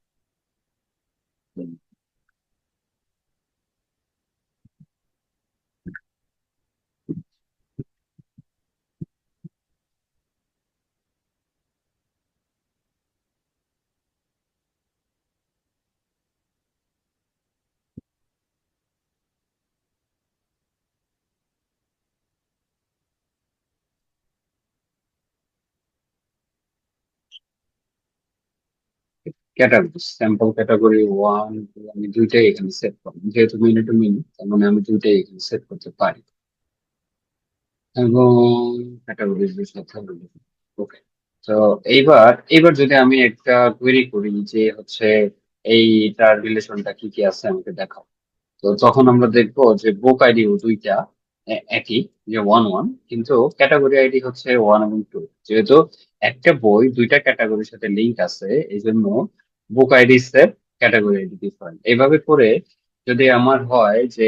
ক্যাটাগরি স্যাম্পল ক্যাটাগরি ওয়ান, আমি দুইটাই এখানে সেট করবো, যেহেতু মিনি টু মিনি তার মানে আমি দুইটাই এখানে সেট করতে পারি। এবং ক্যাটাগরির সাথে ওকে। তো এইবার যদি আমি একটা কোয়েরি করি যে হচ্ছে এইটার রিলেশনটা কি কি আছে আমাকে দেখাও, তো তখন আমরা দেখবো যে বুক আইডিও দুইটা, একই, যে 1 1, কিন্তু ক্যাটাগরি আইডি হচ্ছে 1 এবং 2। যেহেতু একটা বই দুইটা ক্যাটাগরির সাথে লিংক আছে, এই জন্য বুক ID set, category ID different. এইভাবে করে যদি আমার হয় যে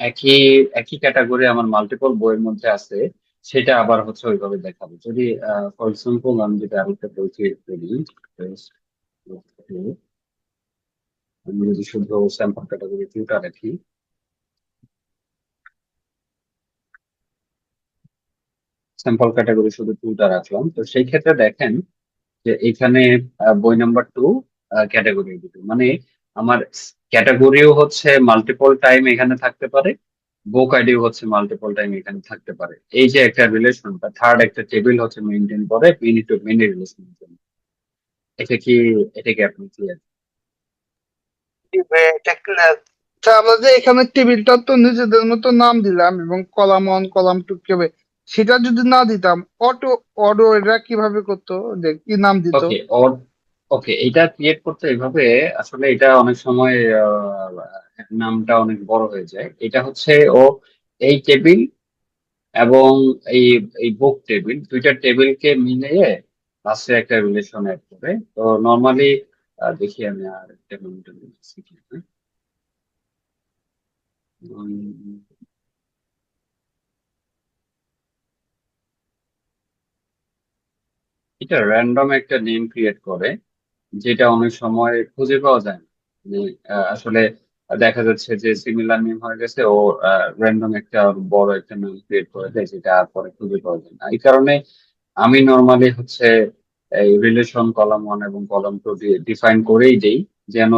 একই একই ক্যাটাগরি আমার মাল্টিপল বইয়ের মধ্যে আছে, সেটা আবার হচ্ছে ওইভাবে দেখাবো। যদি ফর এক্সাম্পল আমি যদি আরেকটা বই ক্রিয়েট করি, আমি যদি শুধু স্যাম্পল ক্যাটাগরি 2টা রাখি, স্যাম্পল ক্যাটাগরি শুধু 2টা রাখলাম, তো সেই ক্ষেত্রে দেখেন যে এখানে বই নাম্বার 2, ক্যাটাগরি 2, মানে আমার ক্যাটাগরিও হচ্ছে মাল্টিপল টাইম এখানে থাকতে পারে, বুক আইডিও হচ্ছে মাল্টিপল টাইম এখানে থাকতে পারে। এই যে একটা রিলেশনটা, থার্ড একটা টেবিল হচ্ছে মেনটেন করে মিনি টু মিনি রিলেশনের জন্য। এটা কি, এটা কি আপনি ক্লিয়ার? এটা clear। আচ্ছা, আমরা যে এখানে টেবিলটা তো নিজেদের মতো নাম দিলাম এবং কলাম 1 কলাম 2 কেবে, সেটা যদি না দিতাম, অটো অটো এটা কিভাবে করতো, যে কি নাম দিত? ওকে, ওর ওকে, এটা ক্রিয়েট করতে এইভাবে, আসলে এটা অনেক সময় নামটা অনেক বড় হয়ে যায়। এটা হচ্ছে ও এই টেবিল এবং এই এই বুক টেবিল, দুইটা টেবিলকে মিলিয়ে লাস্টে একটা রিলেশন অ্যাড করে। তো নর্মালি দেখি আমি আর একটা মেনটেন করছি কিনা। উম, এটা র্যান্ডম একটা নেম ক্রিয়েট করে, যেটা অনেক সময় খুঁজে পাওয়া যায় না। মানে, আসলে দেখা যাচ্ছে যে সিমিলার নেম হয়ে গেছে, ও র্যান্ডম একটা বড় একটা নেম ক্রিয়েট করে দেয়, যেটা আর পরে খুঁজে পাওয়া যায় না। এই কারণে আমি নর্মালি হচ্ছে এই রিলেশন কলাম 1 এবং কলাম 2 দিয়ে ডিফাইন করেই দেই, যেন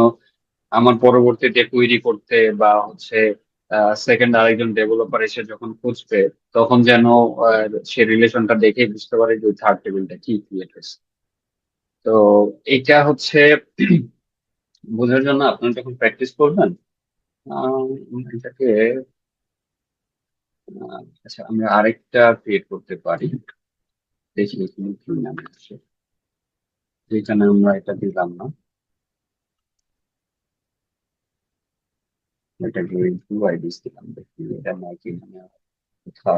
আমার পরবর্তীতে কুইরি করতে বা হচ্ছে সেকেন্ড আরেকজন ডেভেলপার এসে যখন খুঁজবে, তখন যেন সে রিলেশনটা দেখে বুঝতে পারে যে থার্ড টেবিলটা কি ক্রিয়েট হয়েছে। তো এটা হচ্ছে বোঝার জন্য আপনারা যখন প্র্যাকটিস করবেন, আহ, এটাকে আচ্ছা, আমরা আরেকটা ক্রিয়েট করতে পারি। দেখি এখানে কি নাম আছে, যেখানে আমরা এটা দিলাম না, এটাকে টু আইডিস দিলাম। দেখি এটা নয় কি নামে লেখা।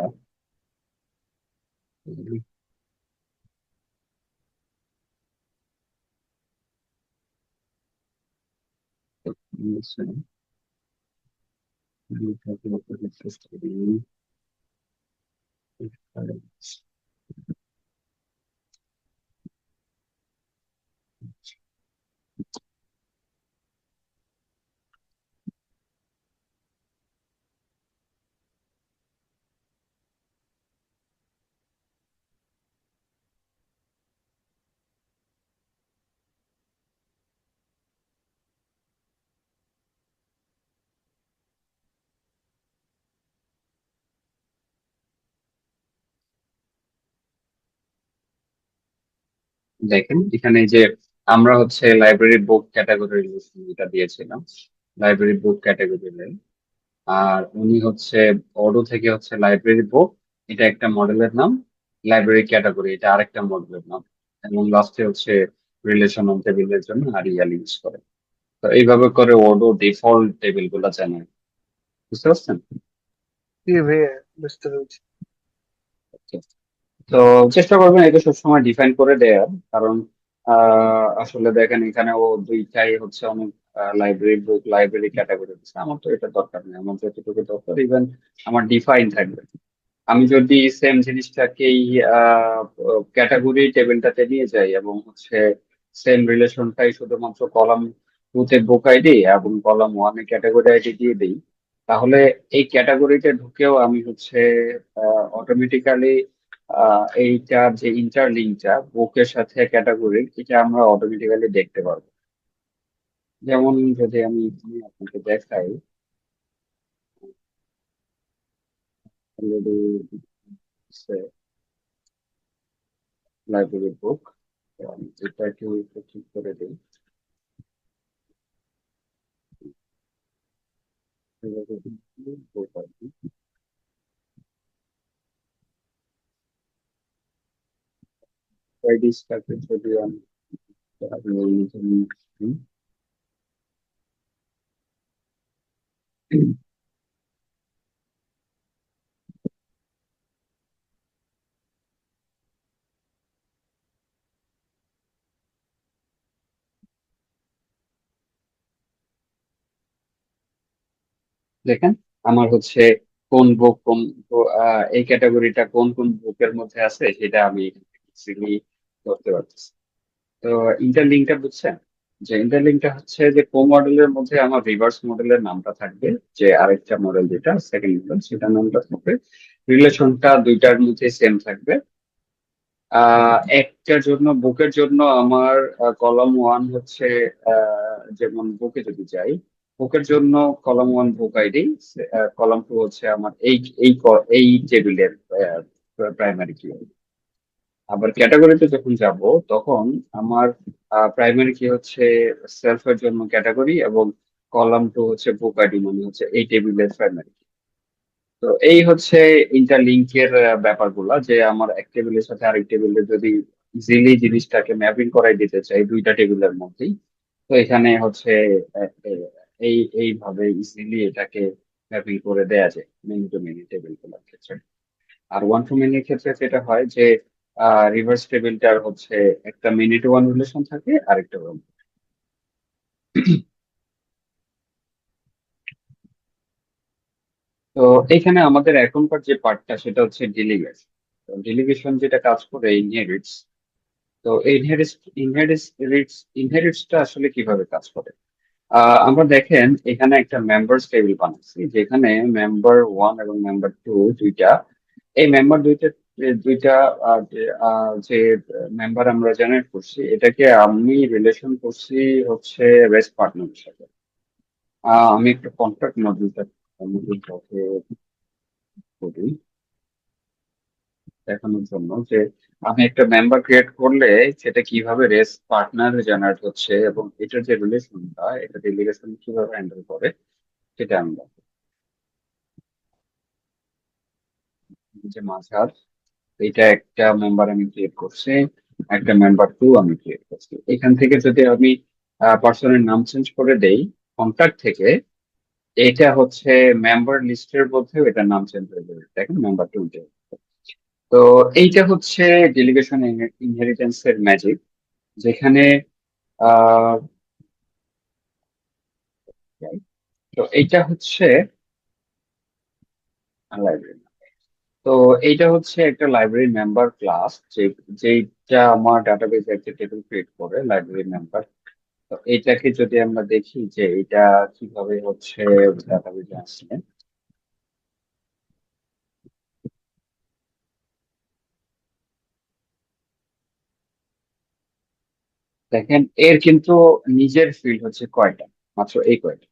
দেখেন এখানে যে আমরা হচ্ছে লাইব্রেরি বুক ক্যাটাগরি এটা দিয়েছিলাম, লাইব্রেরি বুক ক্যাটাগরি। আর উনি হচ্ছে অডো থেকে হচ্ছে লাইব্রেরি বুক, এটা একটা মডেলের নাম, লাইব্রেরি ক্যাটাগরি এটা আরেকটা মডেলের নাম, এবং লাস্টে হচ্ছে রিলেশন অন টেবিলের জন্য আরিয়াল ইউজ করে। তো এইভাবে করে অডো ডিফল্ট টেবিল গুলা জানে। বুঝতে পারছেন? জি ভাইয়া, বুঝতে পেরেছি। তো চেষ্টা করবেন এটা সবসময় ডিফাইন করে দেওয়ার, কারণ আসলে দেখেন এখানে ও দুইটাই হচ্ছে অনেক লাইব্রেরি বুক লাইব্রেরি ক্যাটাগরি দিচ্ছে। আমার তো এটা দরকার নেই, আমার যতটুকু দরকার ইভেন আমার ডিফাইন থাকবে। আমি যদি সেম জিনিসটাকেই ক্যাটাগরি টেবিলটাতে নিয়ে যাই এবং হচ্ছে সেম রিলেশনটাই শুধুমাত্র কলাম 2 তে বুক আইডি এবং কলাম 1 এ ক্যাটাগরি আইডি দিয়ে দিই, তাহলে এই ক্যাটাগরিতে ঢুকেও আমি হচ্ছে অটোমেটিক্যালি এইটার যে ইন্টারলিঙ্কটা বুকের সাথে ক্যাটাগরি, এটা আমরা অটোমেটিক্যালি দেখতে পারবো। যেমন যদি আমি এখানে আপনাকে দেখাই, অলরেডি লাইব্রেরি বুক, এটাকে একটু ঠিক করে দিই। আইডিসটাকে যদি আমি দেখেন আমার হচ্ছে কোন বুক কোন এই ক্যাটাগরিটা কোন কোন বুকের মধ্যে আছে সেটা আমি ইজিলি করতে পারতেছি। তো ইন্টারলিঙ্কটা বুঝছেন, যে ইন্টারলিঙ্কটা হচ্ছে যে কো মডেলের মধ্যে আমার রিভার্স মডেলের নামটা থাকবে, যে আরেকটা মডেল যেটা সেকেন্ড মডেল সেটার নামটা থাকবে, রিলেশনটা দুইটার মধ্যে সেম থাকবে। একটার জন্য বুকের জন্য আমার কলাম ওয়ান হচ্ছে যেমন বুকে যদি যাই, বুকের জন্য column one book ID, column two হচ্ছে আমার এই টেবিলের প্রাইমারি কি। আবার ক্যাটাগরিতে যখন যাব তখন আমার প্রাইমারি কি হচ্ছে সেলফের জন্য ক্যাটাগরি, এবং কলাম টু হচ্ছে বুক আইডি মানে হচ্ছে এই টেবিলের প্রাইমারি। তো এই হচ্ছে ইন্টারলিঙ্কের ব্যাপারগুলা, যে আমার এক টেবিলের সাথে আরেক টেবিলে যদি ইজিলি জিনিসটাকে ম্যাপিং করাই দিতে চাই দুইটা টেবিলের মধ্যেই, তো এখানে হচ্ছে আহ, আহ, এইভাবে ইজিলি এটাকে ম্যাপিং করে দেয়া যায় মেনি টু মেনি টেবিল গুলোর ক্ষেত্রে। আর ওয়ান টু মেনির ক্ষেত্রে যেটা হয় যে রিভার্স টেবিলটার হচ্ছে একটা মিনি টু ওয়ান রিলেশন থাকে, আরেকটা ওয়ান। তো এখানে আমাদের এখনকার যে পার্টটা সেটা হচ্ছে ডেলিগেশন। তো ডেলিগেশন যেটা কাজ করে ইনহেরিটস। তো ইনহেরিটসটা আসলে কিভাবে কাজ করে? আমরা দেখেন এখানে একটা মেম্বার্স টেবিল বানাচ্ছি, যেখানে মেম্বার ওয়ান এবং মেম্বার টু দুইটা, এই মেম্বার দুইটা যে মেম্বার আমরা জেনারেট করছি এটাকে আমি রিলেশন করছি হচ্ছে রেস্ট পার্টনারের সাথে। আমি একটু কন্ট্যাক্ট মডিউলটাকে করি দেখানোর জন্য যে আমি একটা মেম্বার ক্রিয়েট করলে সেটা কিভাবে রেস পার্টনার জেনারেট হচ্ছে, এবং এটার যে রিলেশনটা এটা ডেলিগেশন কিভাবে হ্যান্ডেল করে সেটা আমি দেখবো। যে মাঝার এটা একটা মেম্বার আমি ক্রিয়েট করছি, একটা মেম্বার টু আমি ক্রিয়েট করছি। এখান থেকে যদি আমি পার্সনের নাম চেঞ্জ করে দেই কন্ট্যাক্ট থেকে, এটা হচ্ছে মেম্বার লিস্টের মধ্যে এটার নাম চেঞ্জ হয়ে যাবে, দেখেন মেম্বার টু। তো এইটা হচ্ছে ডেলিগেশন ইনহেরিটেন্স এর ম্যাজিক, যেখানে আহ তো এইটা হচ্ছে লাইব্রেরি। তো এইটা হচ্ছে একটা লাইব্রেরি মেম্বার ক্লাস, যেটা আমার ডাটাবেজে একটা টেবিল ক্রিয়েট করে লাইব্রেরি মেম্বার। তো এইটাকে যদি আমরা দেখি যে এটা কিভাবে হচ্ছে ডাটাবেজে আসছে, দেখেন এর কিন্তু নিজের ফিল্ড হচ্ছে কয়টা, মাত্র এই কয়টা,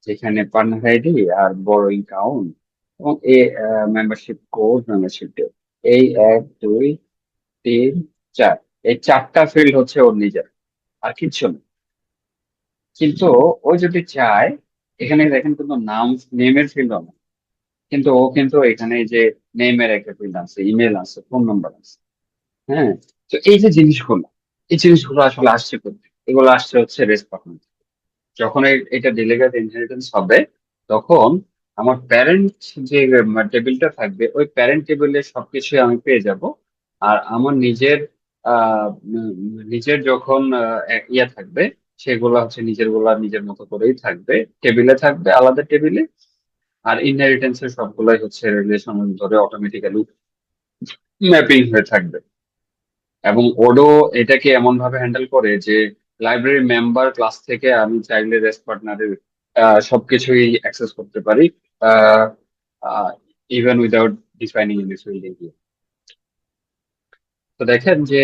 যেখানে পার্টনার আইডি আর বড়োইং কাউন্ট এবং এ মেম্বারশিপ কোড, মেম্বারশিপ ডিউ, এই এক দুই তিন চার, এই চারটা ফিল্ড হচ্ছে ওর নিজের, আর কিচ্ছু না। কিন্তু ও যদি চায়, এখানে দেখেন কিন্তু নেমের ফিল্ড না, কিন্তু ও কিন্তু এখানে এই যে নেমের একটা ফিল্ড আছে, ইমেল আছে, ফোন নাম্বার আছে। হ্যাঁ, তো এই জিনিসগুলো আসলে আসছে কোথায়? এগুলো আসছে হচ্ছে রেস্ট পারফরমেন্স। যখন এটা ডেলিগেট ইনহেরিটেন্স হবে তখন আমার প্যারেন্ট যে টেবিলটা থাকবে ওই প্যারেন্ট টেবিলে সবকিছু আমি পেয়ে যাব। আর আমার নিজের যখন ইয়ে থাকবে, সেগুলো হচ্ছে নিজের গুলা নিজের মতো করেই থাকবে, টেবিলে থাকবে আলাদা টেবিলে। আর ইনহেরিটেন্স এর সবগুলাই হচ্ছে রিলেশন ধরে অটোমেটিক্যালি ম্যাপিং হয়ে থাকবে। এবং ওডো এটাকে এমন ভাবে হ্যান্ডেল করে যে লাইব্রেরি মেম্বার ক্লাস থেকে আমি চাইলে রেস্ট পার্টনারের সবকিছুই অ্যাক্সেস করতে পারি, even without defining in this field. তো দেখেন যে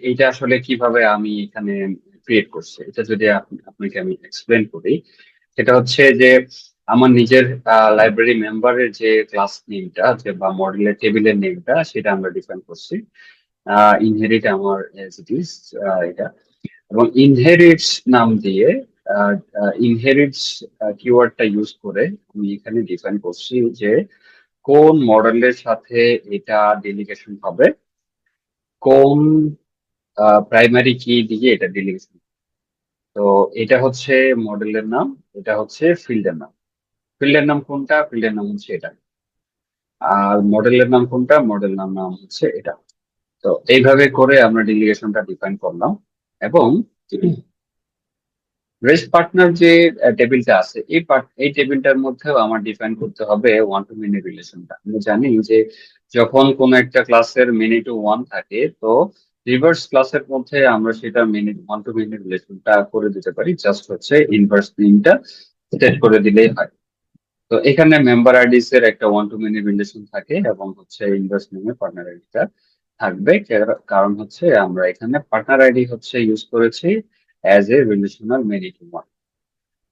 এইটা আসলে কিভাবে আমি এখানে ক্রিয়েট করছি, এটা যদি আপনাকে আমি এক্সপ্লেন করি, সেটা হচ্ছে যে আমার নিজের লাইব্রেরি মেম্বারের যে ক্লাস নেমটা যে বা মডেলের টেবিলের নেমটা সেটা আমরা ডিফাইন করছি। ইনহেরিট আমার as it is, এটা, এবং ইনহেরিটস নাম দিয়ে ইনহেরিটস কিওয়ার্ডটা ইউজ করে আমি এখানে ডিফাইন করছি যে কোন মডেলের সাথে এটা ডেলিগেশন হবে, কোন প্রাইমারি কি দিয়ে এটা ডেলিগেশন। তো এটা হচ্ছে মডেলের নাম, এটা হচ্ছে ফিল্ডের নাম। ফিল্ডের নাম কোনটা? ফিল্ডের নাম হচ্ছে এটা। আর মডেলের নাম কোনটা? মডেল নাম হচ্ছে এটা। তো এইভাবে করে আমরা ডেলিগেশনটা ডিফাইন করলাম। এবং রেস্ট পার্টনার যে টেবিলটা আছে, এই টেবিলটার মধ্যেও আমার ডিফাইন করতে হবে ওয়ান টু মেনি রিলেশনটা। আমি জানি যে যখন কোন একটা ক্লাসের মেনি টু ওয়ান থাকে, তো রিভার্স ক্লাসের মধ্যে আমরা সেটা মেনি ওয়ান টু মেনি রিলেশনটা করে দিতে পারি, জাস্ট হচ্ছে ইনভার্স নেমটা সেট করে দিলেই হয়। তো এখানে মেম্বার আইডিস এর একটা ওয়ান টু মেনি রিলেশন থাকে, এবং হচ্ছে ইনভার্স নেমে পার্টনার আইডিটা থাকবে। কারণ হচ্ছে আমরা এখানে পার্টনার আইডি হচ্ছে ইউজ করেছি as a relational many to one.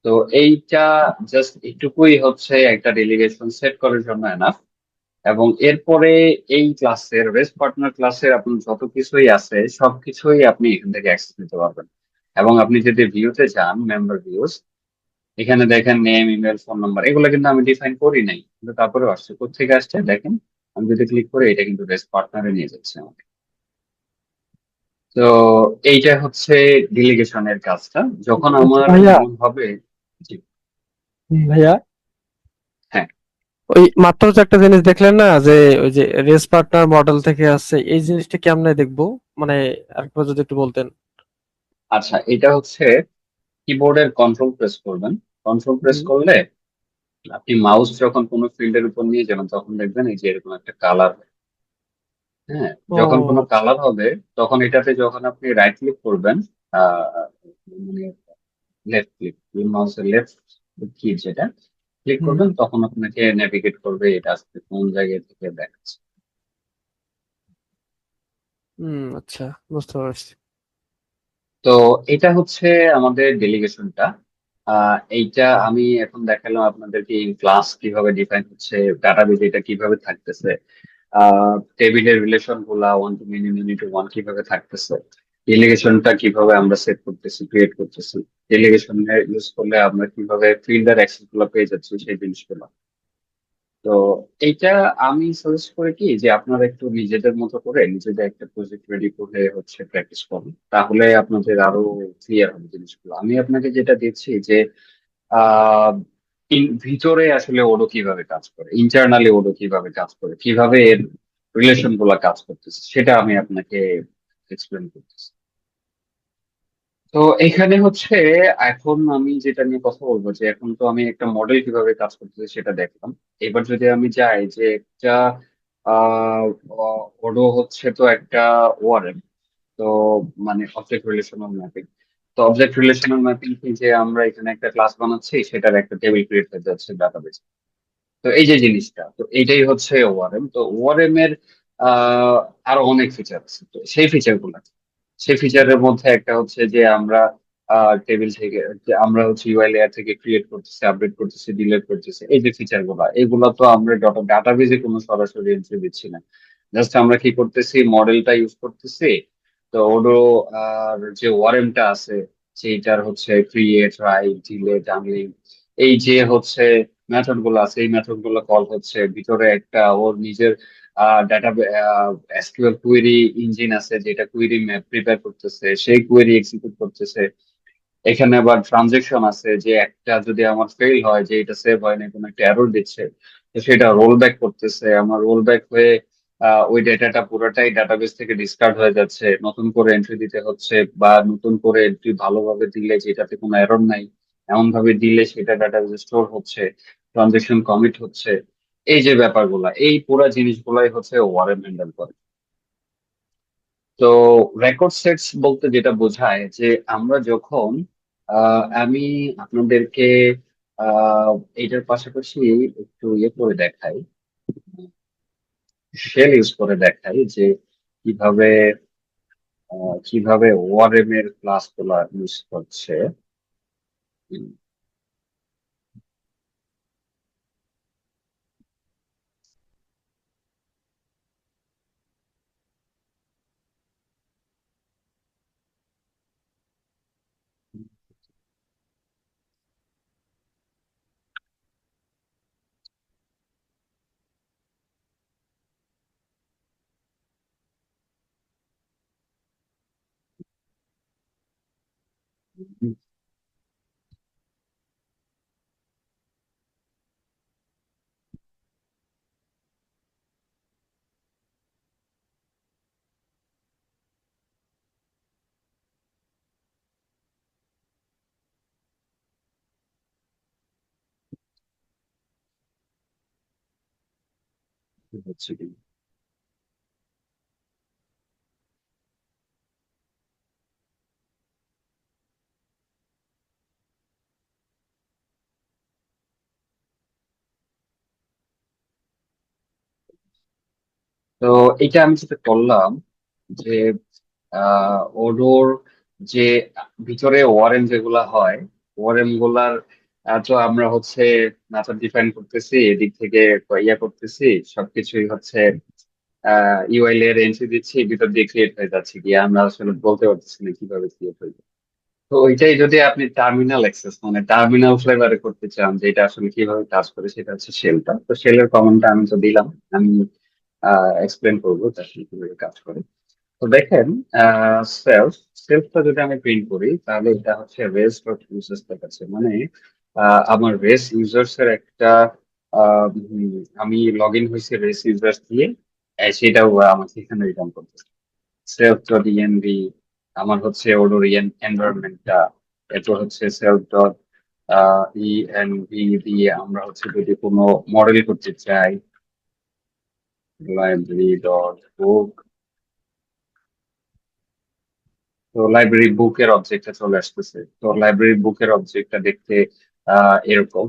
তো এইটা জাস্ট এটুকুই হচ্ছে একটা ডেলিগেশন সেট করার জন্য এনাফ। এবং এরপরে এই ক্লাসের রেস্ট পার্টনার ক্লাসের আপনার যত কিছুই আছে সবকিছুই আপনি এখান থেকে অ্যাক্সেস নিতে পারবেন। এবং আপনি যদি ভিউতে যান, মেম্বার ভিউস, এখানে দেখেন নেম, ইমেল, ফোন নাম্বার, এগুলো কিন্তু আমি ডিফাইন করি নাই, কিন্তু তারপরে আসছে কোথেকে আসছে দেখেন। আমি যদি ক্লিক করি, এটা কিন্তু রেস্ট পার্টনারে নিয়ে যাচ্ছে আমাকে। তো এইটা হচ্ছে ডেলিগেশনের কাজটা যখন আচ্ছা আমার ভাইয়া। এমন হবে। জি। ভাইয়া, হ্যাঁ। ওই মাত্র যে একটা জিনিস দেখলেন না, যে ওই যে রেস পার্টনার মডেল থেকে আসছে, এই জিনিসটা কেমনে দেখবো? মানে আরেকবার যদি একটু বলতেন। আচ্ছা, এটা হচ্ছে কিবোর্ডের কন্ট্রোল প্রেস করবেন। কন্ট্রোল প্রেস হুম। করলে আপনি মাউস যখন কোনো ফিল্ডের উপর নিয়ে যাবেন, তখন দেখবেন এই যে এরকম একটা কালার। হ্যাঁ, ও যখন কোনো আচ্ছা। কালার হবে, তখন এটাতে যখন আপনি রাইট ক্লিক করবেন, মানে লেফট ক্লিক, মাউসের লেফট কি যেটা ক্লিক হুম। করবেন, তখন আপনাকে নেভিগেট করবে এটা আসলে কোন জায়গা থেকে দেখাচ্ছে। হুম, আচ্ছা, বুঝতে পারছি। তো এটা হচ্ছে আমাদের ডেলিগেশনটা। এইটা আমি এখন দেখালাম আপনাদেরকে ইন ক্লাস কিভাবে ডিফাইন হচ্ছে, ডাটাবেজ এটা কিভাবে থাকতেছে, টেবিলের রিলেশন গুলা one to many, many to one কিভাবে থাকতেছে, ডেলিগেশনটা কিভাবে আমরা সেট করতেছি, ক্রিয়েট করতেছি, ডেলিগেশন ইউজ করলে আমরা কিভাবে ফিল্ডার অ্যাক্সেস গুলো পেয়ে যাচ্ছি, সেই জিনিসগুলো। তো এইটা আমি সাজেস্ট করি কি যে আপনারা একটু নিজেদের মতো করে নিজেদের একটা প্রজেক্ট রেডি করে হচ্ছে প্র্যাকটিস করুন, তাহলে আপনাদের আরো ক্লিয়ার হবে জিনিসগুলো। আমি আপনাকে যেটা দিচ্ছি যে আহ ভিতরে আসলে ওডো কিভাবে কাজ করে, ইন্টারনালি ওডো কিভাবে কাজ করে, কিভাবে এর রিলেশন গুলা কাজ করতেছে, সেটা আমি আপনাকে এক্সপ্লেন করতেছি। তো এখানে হচ্ছে এখন আমি যেটা নিয়ে কথা বলবো, যে এখন তো আমি একটা মডেল কিভাবে কাজ করতেছে সেটা দেখলাম। এবার যদি আমি যাই যে একটা আহ ওডো হচ্ছে তো একটা ওআরএম, তো মানে অবজেক্ট রিলেশনাল ম্যাপিং। তো অবজেক্ট রিলেশনাল ম্যাপিং কি, যে আমরা এখানে একটা ক্লাস বানাচ্ছি, সেটার একটা টেবিল ক্রিয়েট হয়ে যাচ্ছে ডাটাবেস। তো এই যে জিনিসটা, তো এইটাই হচ্ছে ওআরএম। তো ওআরএম এর আহ আরো অনেক ফিচার আছে, তো সেই ফিচার গুলা, সেই ফিচারের মধ্যে একটা হচ্ছে যে আমরা টেবিল থেকে, যে আমরা হচ্ছে ইউআই লেয়ার থেকে ক্রিয়েট করতেছি, আপডেট করতেছি, ডিলিট করতেছি, এই যে ফিচার গুলা, এগুলা তো আমরা ডাটাবেজে কোনো সরাসরি এন্ট্রি দিচ্ছি না। জাস্ট আমরা কি করতেছি, মডেলটা ইউজ করতেছি। তো ওডো আর যে ওয়ারেমটা আছে, সেইটার হচ্ছে ক্রিয়েট, রাইট, ডিলিট, আনলিঙ্ক, এই যে হচ্ছে মেথড গুলো আছে, এই মেথড গুলো কল হচ্ছে। ভিতরে একটা ওর নিজের ডাটা এসকিউএল কুয়েরি ইঞ্জিন আছে, যেটা কুয়েরি ম্যাপ প্রিপেয়ার করতেছে, সেই কুয়েরি এক্সিকিউট করতেছে। এখানে আবার ট্রানজেকশন আছে, যে একটা যদি আমার ফেল হয়, যে এটা সেভ হয় না, কোনো একটা এরর দিচ্ছে, তো সেটা রোল ব্যাক করতেছে। আমার রোল ব্যাক হয়ে ওই ডেটাটা পুরোটাই ডাটাবেস থেকে ডিসকার্ড হয়ে যাচ্ছে, নতুন করে এন্ট্রি দিতে হচ্ছে, বা নতুন করে এন্ট্রি ভালোভাবে দিলে, যেটাতে কোনো এরর নাই এমন ভাবে দিলে সেটা ডাটাবেসে স্টোর হচ্ছে, ট্রানজেকশন কমিট হচ্ছে। এই যে ব্যাপারগুলা, এই পুরো জিনিসগুলাই হচ্ছে ওয়ারেম হ্যান্ডেল করে। তো রেকর্ড সেটস বলতে যেটা বোঝায় যে আমরা যখন আমি আপনাদেরকে আহ এটার পাশাপাশি একটু ইয়ে করে দেখাই, শেল ইউজ করে দেখাই যে কিভাবে কিভাবে ওআরএম এর ক্লাস গুলা ইউজ করছে। হচ্ছে কিনা। তো এটা আমি যেটা করলাম যে ওডোর যে ভিতরে ওয়ারেম যেগুলা হয়, ওয়ারেম গুলার তো আমরা হচ্ছে মেথড ডিফাইন করতেছি, এদিক থেকে ইয়া করতেছি, সবকিছুই হচ্ছে ইউআই লেয়ার এন্ট্রি দিচ্ছি, ভিতর দিয়ে ক্রিয়েট হয়ে যাচ্ছে, গিয়ে আমরা আসলে বলতে পারতেছি না কিভাবে ক্রিয়েট হয়ে যায়। তো ওইটাই যদি আপনি টার্মিনাল অ্যাক্সেস মানে টার্মিনাল ফ্লেভারে করতে চান যে এটা আসলে কিভাবে কাজ করে, সেটা হচ্ছে শেলটা। তো শেলের কমান্ডটা আমি তো দিলাম, আমি এক্সপ্লেন করবো এটা আসলে কিভাবে কাজ করে। তো দেখেন, সেলফ সেলফটা যদি আমি প্রিন্ট করি তাহলে এটা হচ্ছে রেস ডট ইউজার্স দেখাচ্ছে, মানে আমার রেস ইউজার্স এর একটা আমি লগ ইন হয়েছে রেস ইউজার্স দিয়ে, সেটাও আমাকে এখানে রিটার্ন করতেছে। সেলফ ডট ইএনভি আমার হচ্ছে ওডোর এনভায়রনমেন্টটা, এরপর হচ্ছে সেলফ ডট ইএনভি দিয়ে আমরা হচ্ছে যদি কোনো মডেল করতে চাই, লাইব্রেরি ডট বুক, তো লাইব্রেরি বুকের অবজেক্টটা চলে আসতেছে। তো লাইব্রেরি বুকের অবজেক্টটা দেখতে এরকম।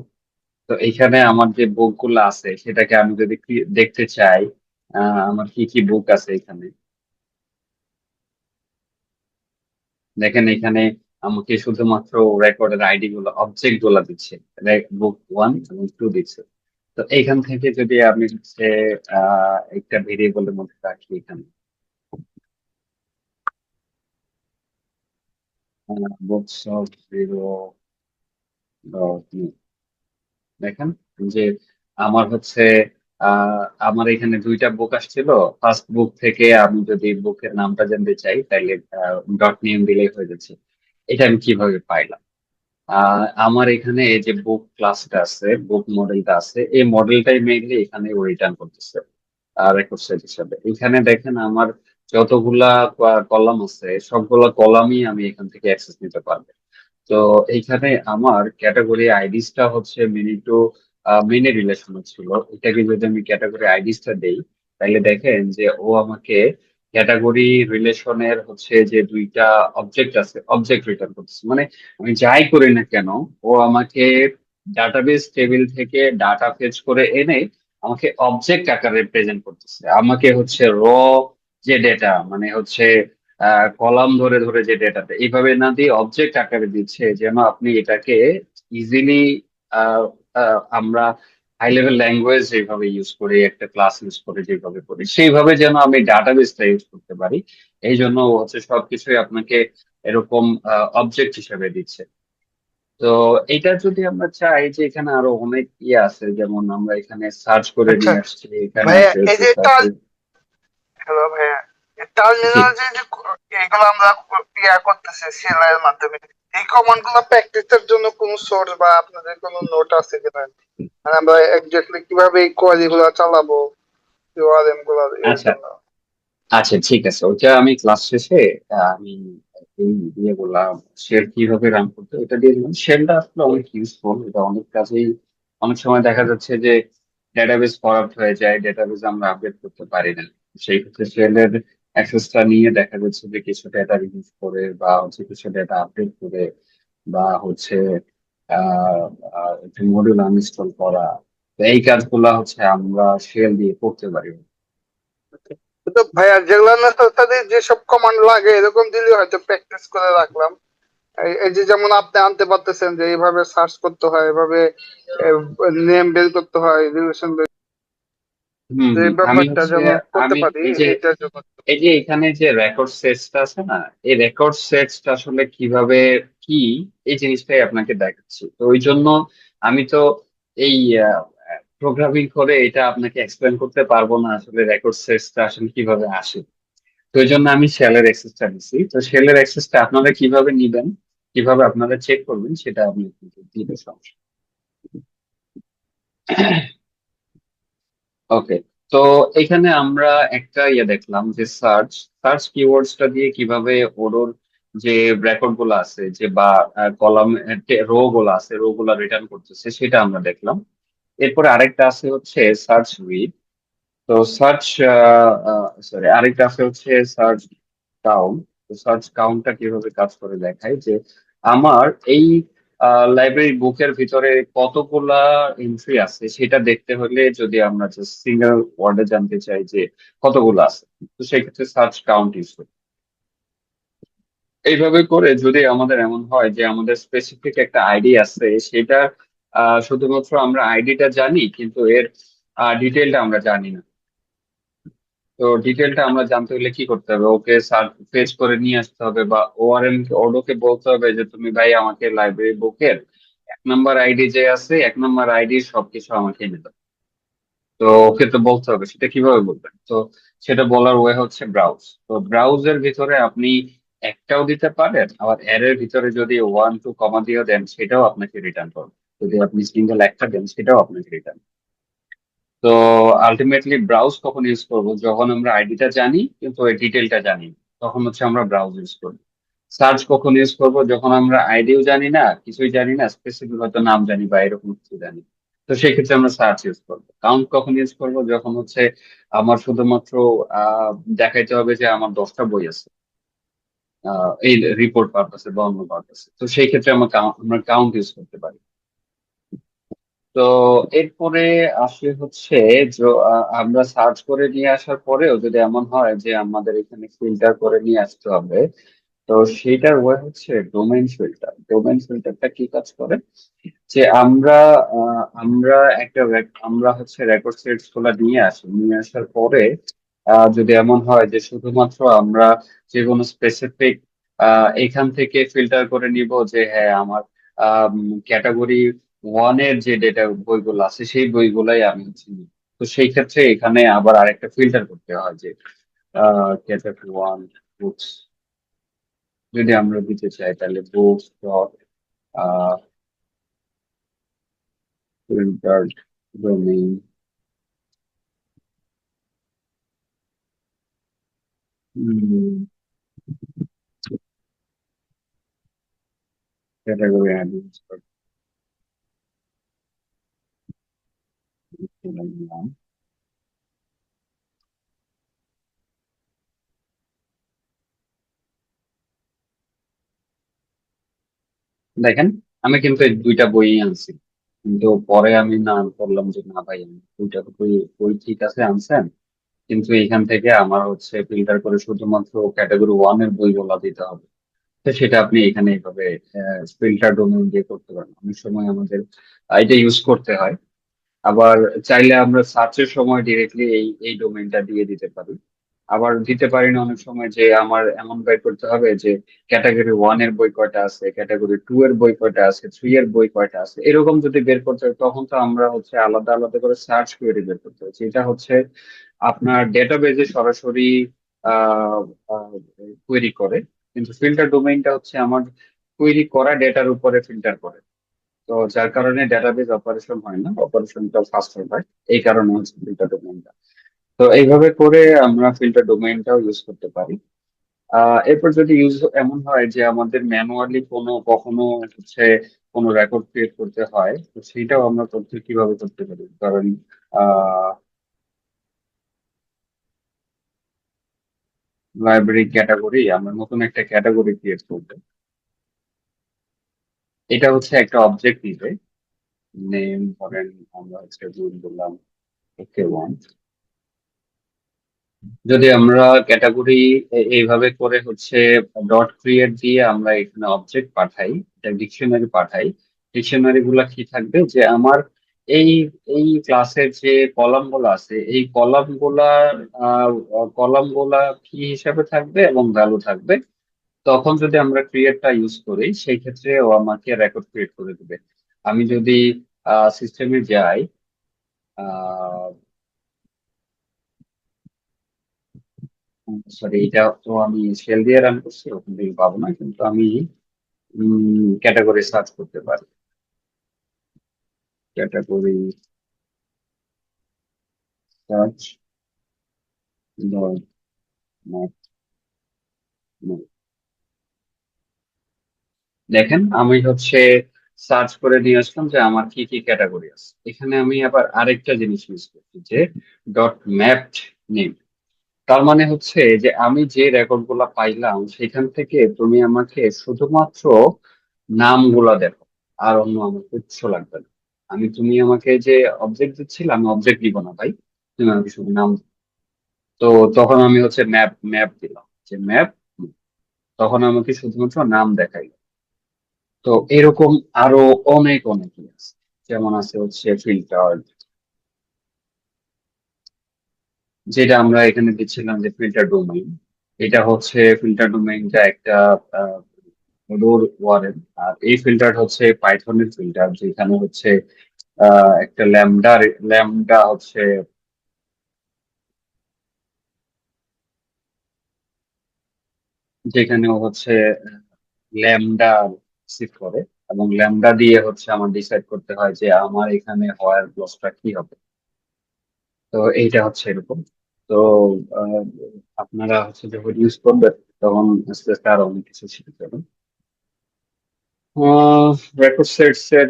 তো এইখানে আমার যে বুক গুলো আছে সেটাকে আমি যদি দেখতে চাই, আমার কি কি বুক আছে এখানে, দেখেন এখানে আমাকে শুধুমাত্র রেকর্ডের আইডি গুলো অবজেক্ট গুলা দিচ্ছে, বুক 1 এবং 2 দিচ্ছে। তো এইখান থেকে যদি আমি হচ্ছে একটা ভেরিয়েবলের মধ্যে রাখি এখানে বুকস অফ 0, দেখেন যে আমার হচ্ছে আমার এখানে দুইটা বুক আসছিল। ফার্স্ট বুক থেকে আমি যদি বুকের নামটা জানতে চাই তাহলে ডট নেম দিলেই হয়ে যাচ্ছে। এটা আমি কিভাবে পাইলাম? আমার এখানে এই যে বুক ক্লাসটা আছে, বুক মডেলটা আছে, এই মডেলটাই মেইনলি এখানে রিটার্ন করতেছে রেকর্ড সেট হিসাবে। এখানে দেখেন আমার যতগুলা কলাম আছে সবগুলা কলামই আমি এখান থেকে অ্যাক্সেস নিতে পারবো। তো এইখানে আমার ক্যাটাগরি আইডিসটা হচ্ছে মিনি টু মিনি রিলেশন ছিল, এটাকে যদি আমি ক্যাটাগরি আইডিসটা দেই তাহলে দেখেন যে ও আমাকে ক্যাটাগরি রিলেশনের হচ্ছে যে দুইটা অবজেক্ট আছে অবজেক্ট রিটার্ন করতেছে। মানে আমি যাই করি না কেন, ও আমাকে ডাটাবেস টেবিল থেকে ডাটা ফেচ করে এনে আমাকে অবজেক্ট আকারে প্রেজেন্ট করতেছে। আমাকে হচ্ছে যে ডেটা মানে হচ্ছে কলাম ধরে ধরে যে ডেটাটা এইভাবে না দিয়ে অবজেক্ট আকারে দিচ্ছে, যেন আপনি এটাকে ইজিলি আমরা হাই লেভেল ল্যাঙ্গুয়েজ যেভাবে ইউজ করি, একটা ক্লাস ইউজ করে যেভাবে করি, সেইভাবে যেন আমি ডাটাবেসটা ইউজ করতে পারি। এই জন্য ও হচ্ছে সবকিছুই আপনাকে এরকম অবজেক্ট হিসেবে দিচ্ছে। তো এটা যদি আমরা চাই যে এখানে আরো অনেক ইয়ে আছে, যেমন আমরা এখানে সার্চ করে আচ্ছা নিয়ে আসছি, এখানে ভাইয়া, আছে এই যে হ্যালো ভাইয়া, জি। টার্মিনাল যে যে এগুলো আমরা ইয়া করতেছি সেলাইয়ের মাধ্যমে, এই কমান্ড গুলো প্র্যাকটিসের জন্য কোন সোর্স বা আপনাদের কোনো নোট আছে কিনা? মানে আমরা এক্স্যাক্টলি কিভাবে এই কোয়ারি গুলো চালাবো, ইউআরএম গুলো এর আচ্ছা জন্য। আচ্ছা, ঠিক আছে, ওইটা আমি ক্লাস শেষে আমি এই ইয়েগুলা শেল কিভাবে রান করতে হয় ওটা দিয়ে দিলাম। শেলটা আসলে অনেক ইউজফুল, এটা অনেক কাজেই। অনেক সময় দেখা যাচ্ছে যে ডেটাবেস করাপ্ট হয়ে যায়, ডেটাবেস আমরা আপডেট করতে পারি না, সেই ক্ষেত্রে শেলের অ্যাক্সেসটা নিয়ে দেখা যাচ্ছে যে কিছু ডেটা রিমুভ করে বা হচ্ছে কিছু ডেটা আপডেট করে বা হচ্ছে আহ একটা মডিউল আনইনস্টল করা, তো এই কাজগুলা হচ্ছে আমরা শেল দিয়ে করতে পারি। তো ভাইয়া, যেগুলো নেসেসারি যেসব কমান্ড লাগে এরকম দিলে হয়তো প্র্যাকটিস করে রাখলাম। এই যে যেমন আপনি আনতে পারতেছেন যে এইভাবে সার্চ করতে হয়, এভাবে নেম বের করতে হয়, রিলেশন বের, হম এই হম আমি ব্যাপারটা হচ্ছে যেন করতে আমি পারি এই যে এইটার জন্য। এই যে এখানে যে রেকর্ড সেটসটা আছে না, এই রেকর্ড সেটসটা আসলে কিভাবে কি, এই জিনিসটাই আপনাকে দেখাচ্ছি। তো ওই জন্য আমি তো এই প্রোগ্রামিং করে এটা আপনাকে এক্সপ্লেন করতে পারবো না আসলে রেকর্ড সেটসটা আসলে কিভাবে আসে। তো ওই জন্য আমি শেলের অ্যাক্সেসটা দিচ্ছি। তো শেলের অ্যাক্সেসটা আপনারা কিভাবে নিবেন, কিভাবে আপনারা চেক করবেন, সেটা আমি আপনাকে দিতে সমস্যা। ওকে, তো এখানে আমরা একটা ইয়ে দেখলাম যে সার্চ সার্চ কিওয়ার্ডসটা দিয়ে কিভাবে ওর যে রেকর্ড গুলো আছে যে বা কলাম রো গুলো আছে, রো গুলো রিটার্ন করতেছে, সেটা আমরা দেখলাম। এরপরে আরেকটা আছে হচ্ছে সার্চ উইথ। তো সার্চ, সরি, আরেকটা আছে হচ্ছে সার্চ কাউন্ট। তো সার্চ কাউন্টটা কিভাবে কাজ করে দেখায় যে আমার এই লাইব্রেরি বুকের ভিতরে কতগুলা এন্ট্রি আছে সেটা দেখতে হলে যদি আমরা সিঙ্গেল ওয়ার্ডে জানতে চাই যে কতগুলো আছে, তো সেক্ষেত্রে সার্চ কাউন্ট ইউজ করি। এইভাবে করে যদি আমাদের এমন হয় যে আমাদের স্পেসিফিক একটা আইডি আছে, সেটা শুধুমাত্র আমরা আইডিটা জানি কিন্তু এর ডিটেলটা আমরা জানি না। তো ডিটেলটা আমরা জানতে হলে কি করতে হবে, ওকে সার্চ করে নিয়ে আসতে হবে, বা ওআরএম ওডোকে বলতে হবে যে তুমি ভাই আমাকে লাইব্রেরি বুকের 1 নম্বর আইডি যে আছে 1 নম্বর আইডির সবকিছু আমাকে এনে দাও। তো ওকে তো বলতে হবে, সেটা কিভাবে বলবেন? তো সেটা বলার ওয়ে হচ্ছে ব্রাউজ। তো ব্রাউজের ভিতরে আপনি একটাও দিতে পারেন, আবার এর ভিতরে যদি 1 2 কমা দিয়ে দেন সেটাও আপনাকে রিটার্ন করবে। যদি আপনি সিঙ্গেল একটা দেন সেটাও আপনাকে রিটার্ন। তো আলটিমেটলি ব্রাউজ কখন ইউজ করব, যখন আমরা আইডিটা জানি কিন্তু ওই ডিটেলটা জানি না, তখন হচ্ছে আমরা ব্রাউজ ইউজ করব। সার্চ কখন ইউজ করব, যখন আমরা আইডিও জানি না, কিছুই জানি না, স্পেসিফিক হয়তো নাম জানি বা এরকম কিছু জানি, তো সেই ক্ষেত্রে আমরা সার্চ ইউজ করব। কাউন্ট কখন ইউজ করব, যখন হচ্ছে আমার শুধুমাত্র আহ দেখাইতে হবে যে আমার 10টা বই আছে এই রিপোর্ট পারপাসে বা অন্য পারপাসে, তো সেই ক্ষেত্রে আমরা কাউন্ট ইউজ করতে পারি। তো এরপরে আসলে হচ্ছে যে আমরা সার্চ করে নিয়ে আসার পরেও যদি এমন হয় যে আমাদের এখানে ফিল্টার করে নিয়ে আসতে হবে, তো সেইটার ওয়ে হচ্ছে ডোমেইন ফিল্টার। ডোমেইন ফিল্টারটা কি কাজ করে যে আমরা আমরা হচ্ছে রেকর্ড সেটস গুলা নিয়ে আসি, নিয়ে আসার পরে যদি এমন হয় যে শুধুমাত্র আমরা যে কোনো স্পেসিফিক এখান থেকে ফিল্টার করে নিব যে হ্যাঁ আমার ক্যাটাগরি 1-এর যে ডেটা বইগুলো আছে সেই বইগুলাই আমি হচ্ছে নিব। তো সেই ক্ষেত্রে এখানে আবার আরেকটা ফিল্টার করতে হয় যে ক্যাটাগরি 1 বুকস যদি আমরা দিতে চাই তাহলে books dot filter domain category দেখেন, আমি কিন্তু এই 2টা বই আনছি, কিন্তু পরে আমি না করলাম যে না ভাই আমি 2টা বই বই ঠিক আছে আনছেন, কিন্তু এখান থেকে আমার হচ্ছে ফিল্টার করে শুধুমাত্র ক্যাটাগরি 1-এর বইগুলো দিতে হবে। তো সেটা আপনি এখানে এইভাবে ফিল্টার ডোমেইন দিয়ে করতে পারেন। অনেক সময় আমাদের এটা ইউজ করতে হয়। আবার চাইলে আমরা সার্চের সময় ডিরেক্টলি এই এই ডোমেইনটা দিয়ে দিতে পারি। আবার দিতে পারি না অনেক সময় যে আমার এমন বের করতে হবে যে ক্যাটাগরি 1-এর বই কয়টা আছে, ক্যাটাগরি 2-এর বই কয়টা আছে, 3-এর বই কয়টা আছে, এরকম যদি বের করতে হয় তখন তো আমরা হচ্ছে আলাদা আলাদা করে সার্চ কোয়েরি বের করতে হচ্ছে। এটা হচ্ছে আপনার ডেটাবেজে সরাসরি আহ কোয়েরি করে, কিন্তু ফিল্টার ডোমেইনটা হচ্ছে আমার কোয়েরি করা ডেটার উপরে ফিল্টার করে। তো যার কারণে ডেটাবেজ অপারেশন হয় না, অপারেশনটা ফাস্টার হয়। এই কারণে হচ্ছে ফিল্টার ডোমেইনটা। তো এইভাবে করে আমরা ফিল্টার ডোমেইনটাও ইউজ করতে পারি। এরপর যদি ইউজ এমন হয় যে আমাদের ম্যানুয়ালি কখনো হচ্ছে কোনো রেকর্ড ক্রিয়েট করতে হয়, তো সেটাও আমরা করতে কিভাবে করতে পারি, কারণ লাইব্রেরি ক্যাটাগরি, আমরা নতুন একটা ক্যাটাগরি ক্রিয়েট করবো। এটা হচ্ছে একটা অবজেক্ট নিবে, নেম ধরেন আমরা হচ্ছে বললাম ওকে 1। যদি আমরা ক্যাটাগরি এইভাবে করে হচ্ছে ডট ক্রিয়েট দিয়ে আমরা এখানে অবজেক্ট পাঠাই, এটা ডিকশনারি পাঠাই, ডিকশনারি গুলা কি থাকবে যে আমার এই এই ক্লাসের যে কলাম গুলো আছে এই কলাম গুলা কি হিসাবে থাকবে এবং ভ্যালু থাকবে। তখন যদি আমরা ক্রিয়েটটা ইউজ করি সেই ক্ষেত্রে ও আমাকে রেকর্ড ক্রিয়েট করে দিবে। আমি যদি সিস্টেমে যাই, সরি এটা তো আমি শেল দিয়ে রান করছি, ওখান থেকে পাবো না, কিন্তু আমি ক্যাটাগরি সার্চ করতে পারি। ক্যাটাগরি সার্চ দেখেন আমি হচ্ছে সার্চ করে নিয়ে আসলাম যে আমার কি কি ক্যাটাগরি আছে। এখানে আমি আবার আরেকটা জিনিস ইউজ করছি যে ডট ম্যাপড নেম। তার মানে হচ্ছে যে আমি যে রেকর্ড গুলা পাইলাম সেখান থেকে তুমি আমাকে শুধুমাত্র নামগুলা দেখো, আর অন্য আমার কিচ্ছু লাগবে না। তুমি আমাকে যে অবজেক্ট দিচ্ছিলে, আমি অবজেক্ট দিব না ভাই, তুমি আমাকে শুধু নাম দাও। তো তখন আমি হচ্ছে ম্যাপ ম্যাপ দিলাম যে ম্যাপ, তখন আমাকে শুধুমাত্র নাম দেখাই। তো এরকম আরো অনেক অনেক আছে, যেমন আছে হচ্ছে ফিল্টার, যেটা আমরা এখানে দিচ্ছিলাম যে ফিল্টার ডোমেইন। এটা হচ্ছে ফিল্টার ডোমেইনটা একটা ওডোর ওয়ারেন। আর এই ফিল্টার হচ্ছে পাইথনের ফিল্টার, যেখানে হচ্ছে একটা ল্যামডা ল্যামডা হচ্ছে, যেখানে ও হচ্ছে ল্যামডা রিসিভ করে, এবং ল্যামডা দিয়ে হচ্ছে আমার ডিসাইড করতে হয় যে আমার এখানে হওয়ার ক্লজটা কি হবে। তো এইটা হচ্ছে এরকম। তো আহ, আপনারা হচ্ছে যখন ইউজ করবেন তখন আস্তে আস্তে আরো অনেক কিছু শিখে যাবেন। রেকর্ড সেটস এর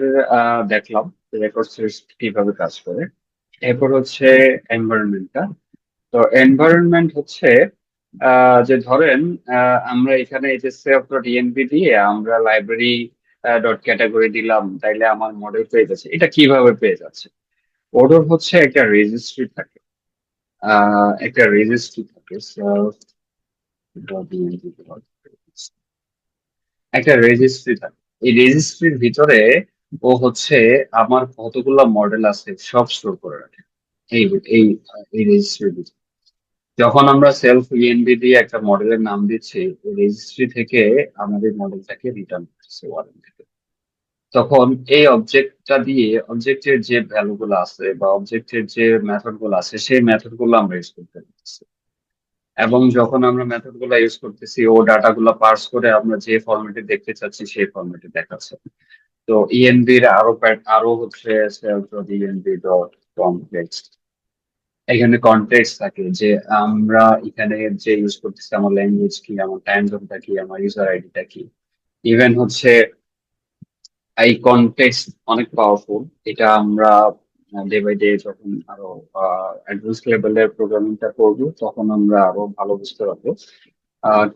দেখলাম রেকর্ড সেটস কিভাবে কাজ করে। এরপর হচ্ছে এনভায়রনমেন্টটা। তো এনভায়রনমেন্ট হচ্ছে যে ধরেন আমরা এখানে এইচএসএফ ডট ইএনভি দিয়ে আমরা লাইব্রেরি ডট ক্যাটাগরি দিলাম, তাইলে আমার মডেল পেয়ে যাচ্ছে। এটা কিভাবে পেয়ে যাচ্ছে? ওডোর হচ্ছে একটা রেজিস্ট্রি থাকে, একটা রেজিস্ট্রি থাকে একটা রেজিস্ট্রি থাকে। এই রেজিস্ট্রির ভিতরে ও হচ্ছে আমার কতগুলা মডেল আছে সব স্টোর করে রাখে এই এই এই রেজিস্ট্রির ভিতরে। যখন আমরা সেলফ ইএনভি দিয়ে একটা মডেলের নাম দিচ্ছি, ওই রেজিস্ট্রি থেকে আমাদের মডেলটাকে রিটার্ন করতেছে ওয়ারেন্ট থেকে। তখন এই অবজেক্টটা দিয়ে অবজেক্টের যে ভ্যালু গুলো আছে বা অবজেক্টের যে মেথড গুলো আছে সেই মেথড গুলো আমরা ইউজ করতে পারতেছি। এবং যখন আমরা মেথড গুলো ইউজ করতেছি, ও ডাটা গুলো পার্স করে আমরা যে ফরম্যাটে দেখতে চাচ্ছি সেই ফরম্যাটে দেখাচ্ছে। তো ইএনভি এর আরো আরো হচ্ছে ইএনভি ডট কমপ্লেক্স। এখানে কনটেক্সট থাকে যে আমরা এখানে যে ইউজ করতেছি, আমার ল্যাঙ্গুয়েজ কি, আমার টাইম জোনটা কি, আমার ইউজার আইডিটা কি। ইভেন হচ্ছে এই কনটেক্সট অনেক পাওয়ারফুল। এটা আমরা ডে বাই ডে যখন আরো অ্যাডভান্স লেভেলের প্রোগ্রামিংটা করবো তখন আমরা আরো ভালো বুঝতে পারবো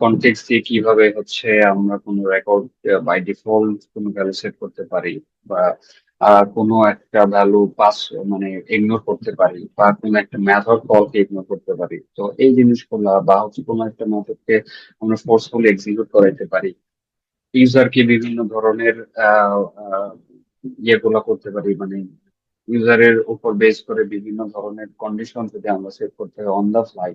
কনটেক্সট দিয়ে কিভাবে হচ্ছে আমরা কোনো রেকর্ড বাই ডিফল্ট কোনো ভ্যালু সেট করতে পারি, বা কোনো একটা ভ্যালু পাস মানে ইগনোর করতে পারি, বা কোনো একটা মেথড কলকে ইগনোর করতে পারি। তো এই জিনিসগুলা বা হচ্ছে কোনো একটা মেথডকে আমরা ফোর্সফুলি এক্সিকিউট করাইতে পারি, ইউজারকে বিভিন্ন ধরনের আহ আহ, ইয়েগুলো করতে পারি, মানে ইউজারের উপর বেস করে বিভিন্ন ধরনের কন্ডিশন যদি আমরা সেট করতে হয় অন দা ফ্লাই,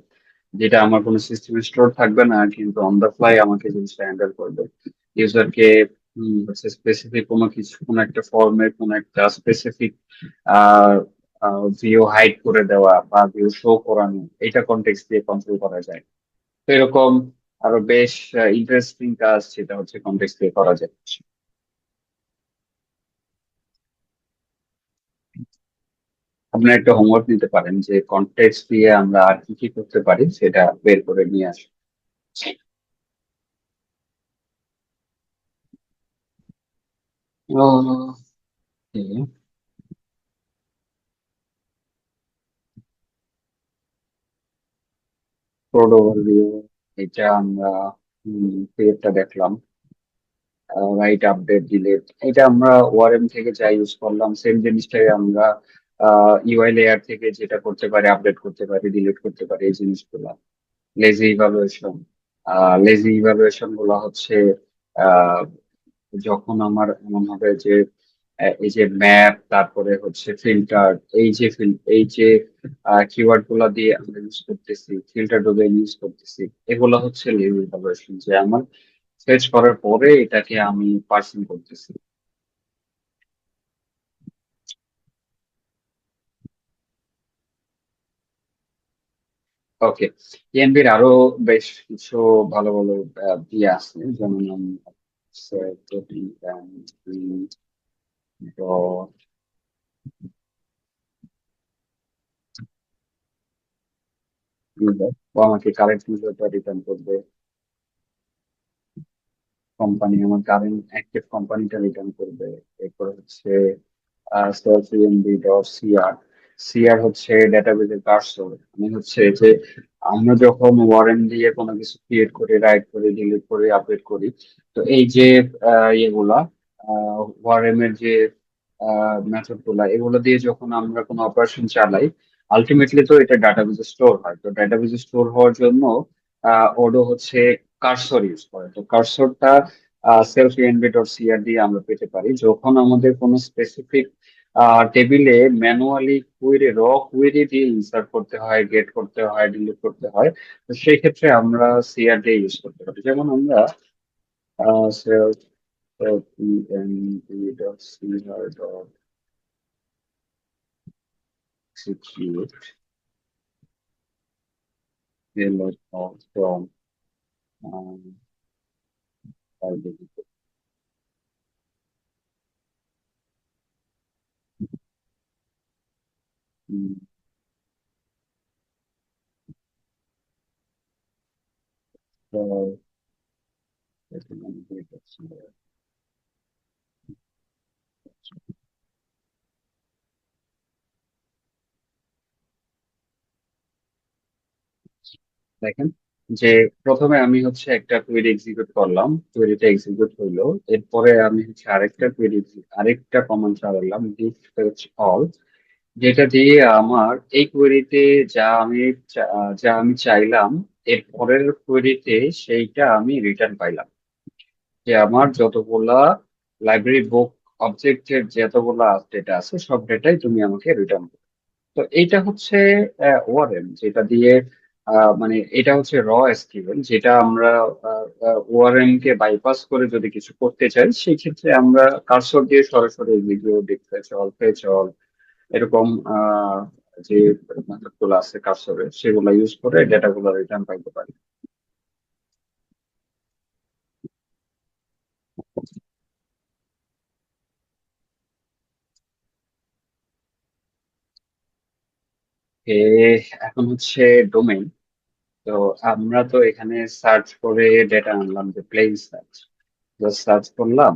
যেটা আমার কোনো সিস্টেমে স্টোর থাকবে না, কিন্তু অন দা ফ্লাই আমাকে জিনিসটা হ্যান্ডেল করবে। ইউজারকে হচ্ছে স্পেসিফিক কোনো কিছু, কোনো একটা ফর্মের কোনো একটা স্পেসিফিক আহ ভিউ হাইড করে দেওয়া বা ভিউ শো করানো, এটা কন্টেক্সট দিয়ে কন্ট্রোল করা যায়। তো এরকম আরো বেশ ইন্টারেস্টিং কাজ সেটা হচ্ছে কন্টেক্সট দিয়ে করা যায়। আপনি একটা হোমওয়ার্ক নিতে পারেন যে কন্টেক্সট দিয়ে আমরা আর কি কি করতে পারি সেটা বের করে নিয়ে আসি। কোড ওভারভিউ, এটা আমরা পেজটা দেখলাম। রাইট, আপডেট, ডিলিট, এটা আমরা ওআরএম থেকে যা ইউজ করলাম সেম জিনিসটাই আমরা ইউআই লেয়ার থেকে যেটা করতে পারি, আপডেট করতে পারি, ডিলিট করতে পারি এই জিনিসগুলো। লেজি ইভালুয়েশন, লেজি ইভালুয়েশন গুলো হচ্ছে আহ, যখন আমার এমন হবে যে এই যে ম্যাপ, তারপরে হচ্ছে ফিল্টার, এই যে কিওয়ার্ড গুলা দিয়ে আমরা ইউজ করতেছি, ফিল্টার ডোমেইন ইউজ করতেছি, এগুলো হচ্ছে লেজি ইভালুয়েশন, যে আমার ফেচ করার পরে এটাকে আমি পার্সিং করতেছি। ওকে, ইএনবির আরো বেশ কিছু ভালো ভালো ইয়ে আছে, যেমন ও আমাকে কারেন্ট ইউজারটা রিটার্ন করবে। কোম্পানি, আমার কারেন্ট অ্যাক্টিভ কোম্পানিটা রিটার্ন করবে। এরপর হচ্ছে সেলফ ডট সিআর। সিআর হচ্ছে ডেটাবেজের কার্সর। মানে হচ্ছে যে আমরা যখন ওয়ারেন্ট দিয়ে কোনো কিছু ক্রিয়েট করি, রাইট করি, ডিলিট করি, আপডেট করি, তো এই যে ইয়েগুলা ওয়ারেম এর যে মেথড গুলা, এগুলো দিয়ে যখন আমরা কোনো অপারেশন চালাই, আলটিমেটলি তো এটা ডাটাবেজে স্টোর হয়। তো ডাটাবেজে স্টোর হওয়ার জন্য ওডো হচ্ছে কার্সর ইউজ করে। তো কার্সরটা সেলফ ইএনভি ডট সিআর দিয়ে আমরা পেতে পারি যখন আমাদের কোনো স্পেসিফিক টেবিলে ম্যানুয়ালি কুয়েরি, র কুয়েরি দিয়ে ইনসার্ট করতে হয়, গেট করতে হয়, ডিলিট করতে হয়। তো সেই ক্ষেত্রে আমরা সিআর দিয়ে ইউজ করতে পারি। যেমন আমরা self ENV dot CR dot execute payload from um, library. Mm, so, let me do this here. দেখেন যে প্রথমে আমি হচ্ছে একটা কোয়েরি এক্সিকিউট করলাম, কোয়েরিটা এক্সিকিউট হইলো। এরপরে আমি হচ্ছে আরেকটা কমান্ড চালালাম, ডিফ ফেচ অল, যেটা দিয়ে আমার এই কোয়েরিতে যা আমি চাইলাম, এর পরের কোয়েরিতে সেইটা আমি রিটার্ন পাইলাম। যে আমার যতগুলা লাইব্রেরি বুক অবজেক্টের যতগুলা ডেটা আছে, সব ডেটাই তুমি আমাকে রিটার্ন। তো এইটা হচ্ছে ওআরএম, যেটা দিয়ে মানে এটা হচ্ছে র এসকিউএল, যেটা আমরা ওআরএম কে বাইপাস করে যদি কিছু করতে চাই, সেই ক্ষেত্রে আমরা কার্সর দিয়ে সরাসরি ভিডিও দেখতে চল, চল, এরকম যে মেথড গুলো আছে কার্সরে, সেগুলো ইউজ করে ডেটা গুলো রিটার্ন পাইতে পারি। এ, এখন হচ্ছে ডোমেইন। তো আমরা তো এখানে সার্চ করে ডেটা আনলাম, যে প্লেন সার্চ, সার্চ করলাম,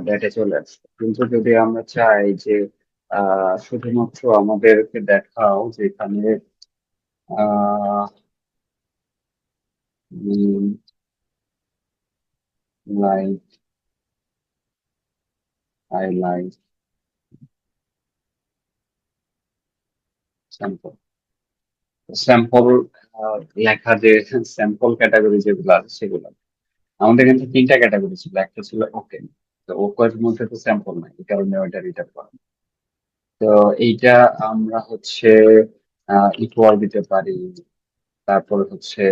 ডেটা চলে আসবে। কিন্তু যদি আমরা চাই যে শুধুমাত্র আমাদেরকে দেখাও যে এখানে like, I like sample, sample লেখা, যে স্যাম্পল ক্যাটাগরি যেগুলো আছে সেগুলো আমাদের কিন্তু তিনটা ক্যাটাগরি ছিল। একটা ছিল ওকে, তো ওকের মধ্যে তো স্যাম্পল নাই, এই কারণে ওইটা রিটার্ন করা। তো এইটা আমরা হচ্ছে ইকুয়াল দিতে পারি। তারপর হচ্ছে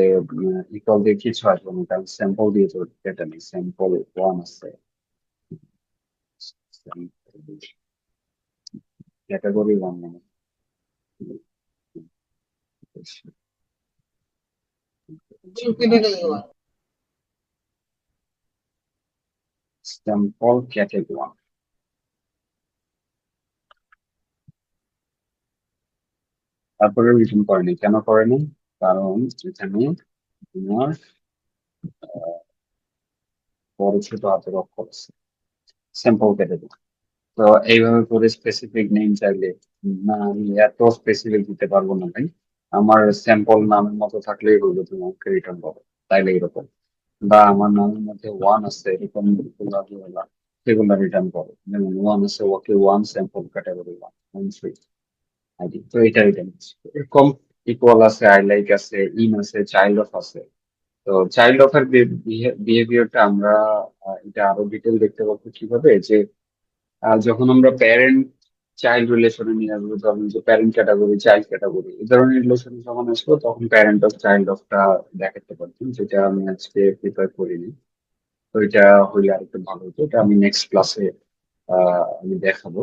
ইকুয়াল দিয়ে কিছু আসবে না, কারণ স্যাম্পল দিয়ে তো ডেটা নেই, স্যাম্পল ওয়ান আছে, ক্যাটাগরি ওয়ান মানে স্যাম্পল ক্যাটাগরি ওয়ান। তারপরে রিটার্ন করেনি, কেন করেনি? কারণ এখানে তোমার বড় ছোট হাতের অক্ষর আছে, স্যাম্পল ক্যাটাগরি। তো এইভাবে করে স্পেসিফিক নেম চাইলে, না আমি এত স্পেসিফিক দিতে পারবো না ভাই, আমার স্যাম্পল নামের মতো থাকলেই হলো, তুমি আমাকে রিটার্ন করো, তাইলে এরকম। বা আমার নামের মধ্যে ওয়ান আছে, এরকম সেগুলো রিটার্ন করো। যেমন ওয়ান আছে, okay one, sample category one three ID, তো এটা রিটার্ন। এরকম ইকুয়াল আছে, আই লাইক আছে, ইন আছে, চাইল্ড অফ আছে। তো চাইল্ড অফ এর বিহেভিয়ারটা আমরা এটা আরো ডিটেল দেখতে পাবো কিভাবে, যে যখন আমরা প্যারেন্ট চাইল্ড রিলেশনে নিয়ে আসবো, ধরুন যে প্যারেন্ট ক্যাটাগরি, চাইল্ড ক্যাটাগরি, এই ধরনের রিলেশন যখন আসবো, তখন প্যারেন্ট অফ চাইল্ড অফটা দেখাতে পারতাম, যেটা আমি আজকে প্রিপেয়ার করিনি। তো এটা হইলে আর একটু ভালো হতো। এটা আমি নেক্সট ক্লাসে আমি দেখাবো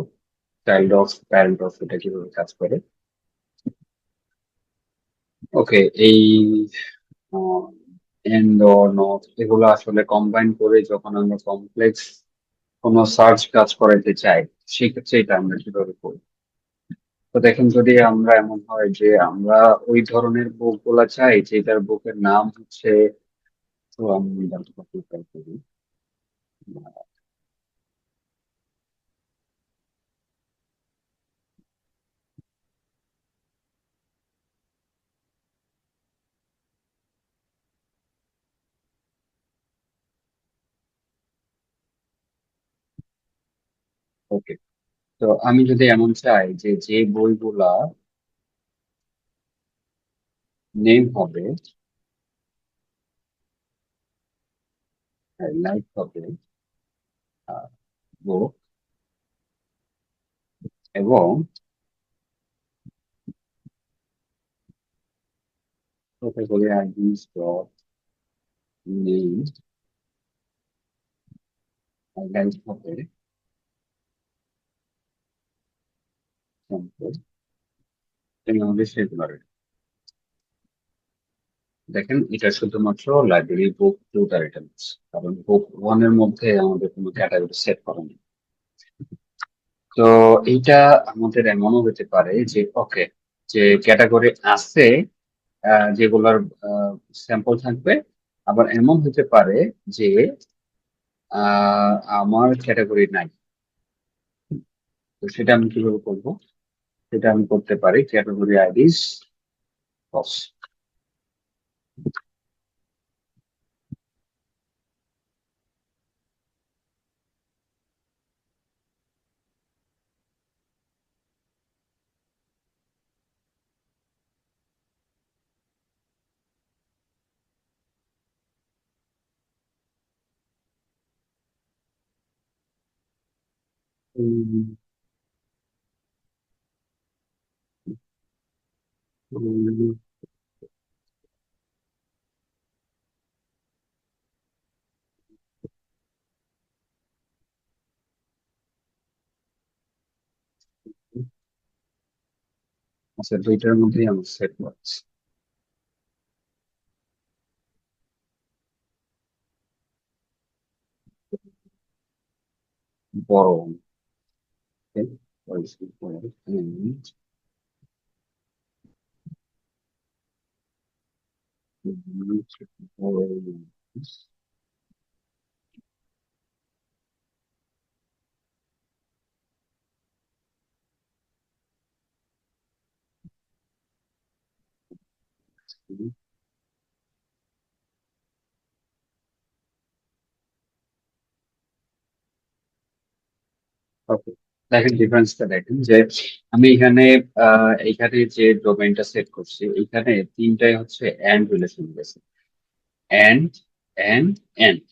চাইল্ড অফ, প্যারেন্ট অফ এটা কিভাবে কাজ করে। ওকে, এই এন্ড অর নট এগুলো আসলে কম্বাইন করে যখন আমরা কমপ্লেক্স কোনো সার্চ কাজ করাইতে চাই, সেক্ষেত্রে এটা আমরা কিভাবে করি। তো দেখেন, যদি আমরা এমন হয় যে আমরা ওই ধরনের বুক গুলা চাই যেটার বুকের নাম হচ্ছে তো আমি ডাটা প্রিপেয়ার করি। ওকে, তো আমি যদি এমন চাই যে যে বইগুলা নেম হবে, লাইক হবে বুক, এবং ক্যাটাগরি আইডিস ডট নেম লাইক হবে sample, এই আমাদের সেগুলার। দেখেন এটা শুধুমাত্র লাইব্রেরি বুক টু তার রিটার্নস, কারণ বুক ওয়ান এর মধ্যে আমাদের কোনো ক্যাটাগরি সেট করা নেই। তো এইটা আমাদের এমনও হতে পারে যে ওকে, যে ক্যাটাগরি আছে যেগুলার স্যাম্পল থাকবে, আবার এমন হতে পারে যে আমার ক্যাটাগরি নাই। তো সেটা আমি কিভাবে করবো? সেটা আমি করতে পারি ক্যাটাগরি আইডিস বক্স। আচ্ছা, দুইটার মধ্যেই আমার সেট করছি বড়। Okay, what is it for? ওকে, দেখেন ডিফারেন্সটা দেখেন যে আমি এখানে এখানে যে ডোমেইনটা সেট করছি, এখানে তিনটাই হচ্ছে এন্ড রিলেশন গেছে, এন্ড এন্ড এন্ড।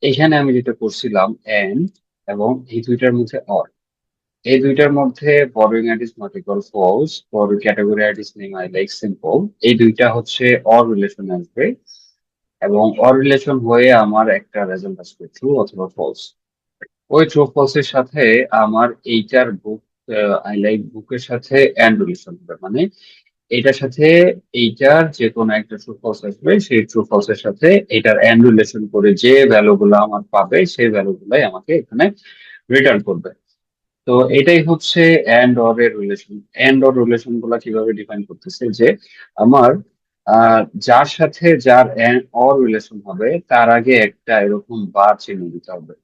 এখানে আমি যেটা করছিলাম এন্ড, এবং এই দুইটার মধ্যে অর, এই দুইটার মধ্যে boring id is not equal false, for category id is name I like simple, এই দুইটা হচ্ছে অর রিলেশন আসবে, এবং অর রিলেশন হয়ে আমার একটা রেজাল্ট আসবে ট্রু অথবা ফলস। ওই ট্রু ফলস এর সাথে আমার এইটার বুক, আই লাইক বুকের সাথে এন্ড রিলেশন হবে, মানে এটার সাথে এইটার যে কোনো একটা ট্রু ফলস আসবে, সেই ট্রু ফলস এর সাথে এটার এন্ড রিলেশন করে যে ভ্যালু গুলো আমার পাবে, সেই ভ্যালু গুলাই আমাকে এখানে রিটার্ন করবে। তো এটাই হচ্ছে এন্ড অর এর রিলেশন। এন্ড অর রিলেশন গুলা কিভাবে ডিফাইন করতেছে যে আমার যার সাথে যার অর রিলেশন হবে তার আগে একটা এরকম বার চিহ্ন দিতে হবে।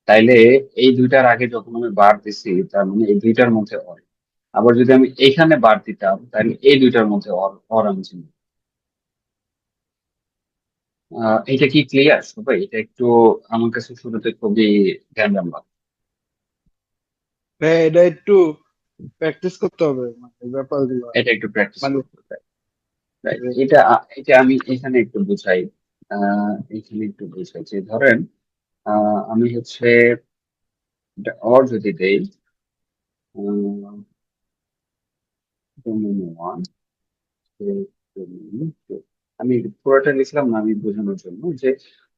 তাইলে এই দুইটার আগে যখন আমি বার দিছি, তার মানে এই দুইটার মধ্যে অর। আবার যদি আমি এইখানে বার দিতাম, তাহলে এই দুইটার মধ্যে অর অর আমি চিনি। এটা কি ক্লিয়ার সবাই? এটা একটু আমার কাছে শুরুতে খুবই ধ্যান রাখলাম। হ্যাঁ, এটা একটু প্র্যাকটিস করতে হবে মানে ব্যাপারগুলো। এটা একটু প্র্যাকটিস মানে করতে হবে। Right. এটা এটা আমি এখানে একটু বুঝাই। এখানে একটু বুঝাই যে ধরেন আমি হচ্ছে অর যদি দেই ডোমেইন ওয়ান, ডোমেইন টু, আমি পুরোটা লিখলাম না আমি বোঝানোর জন্য যে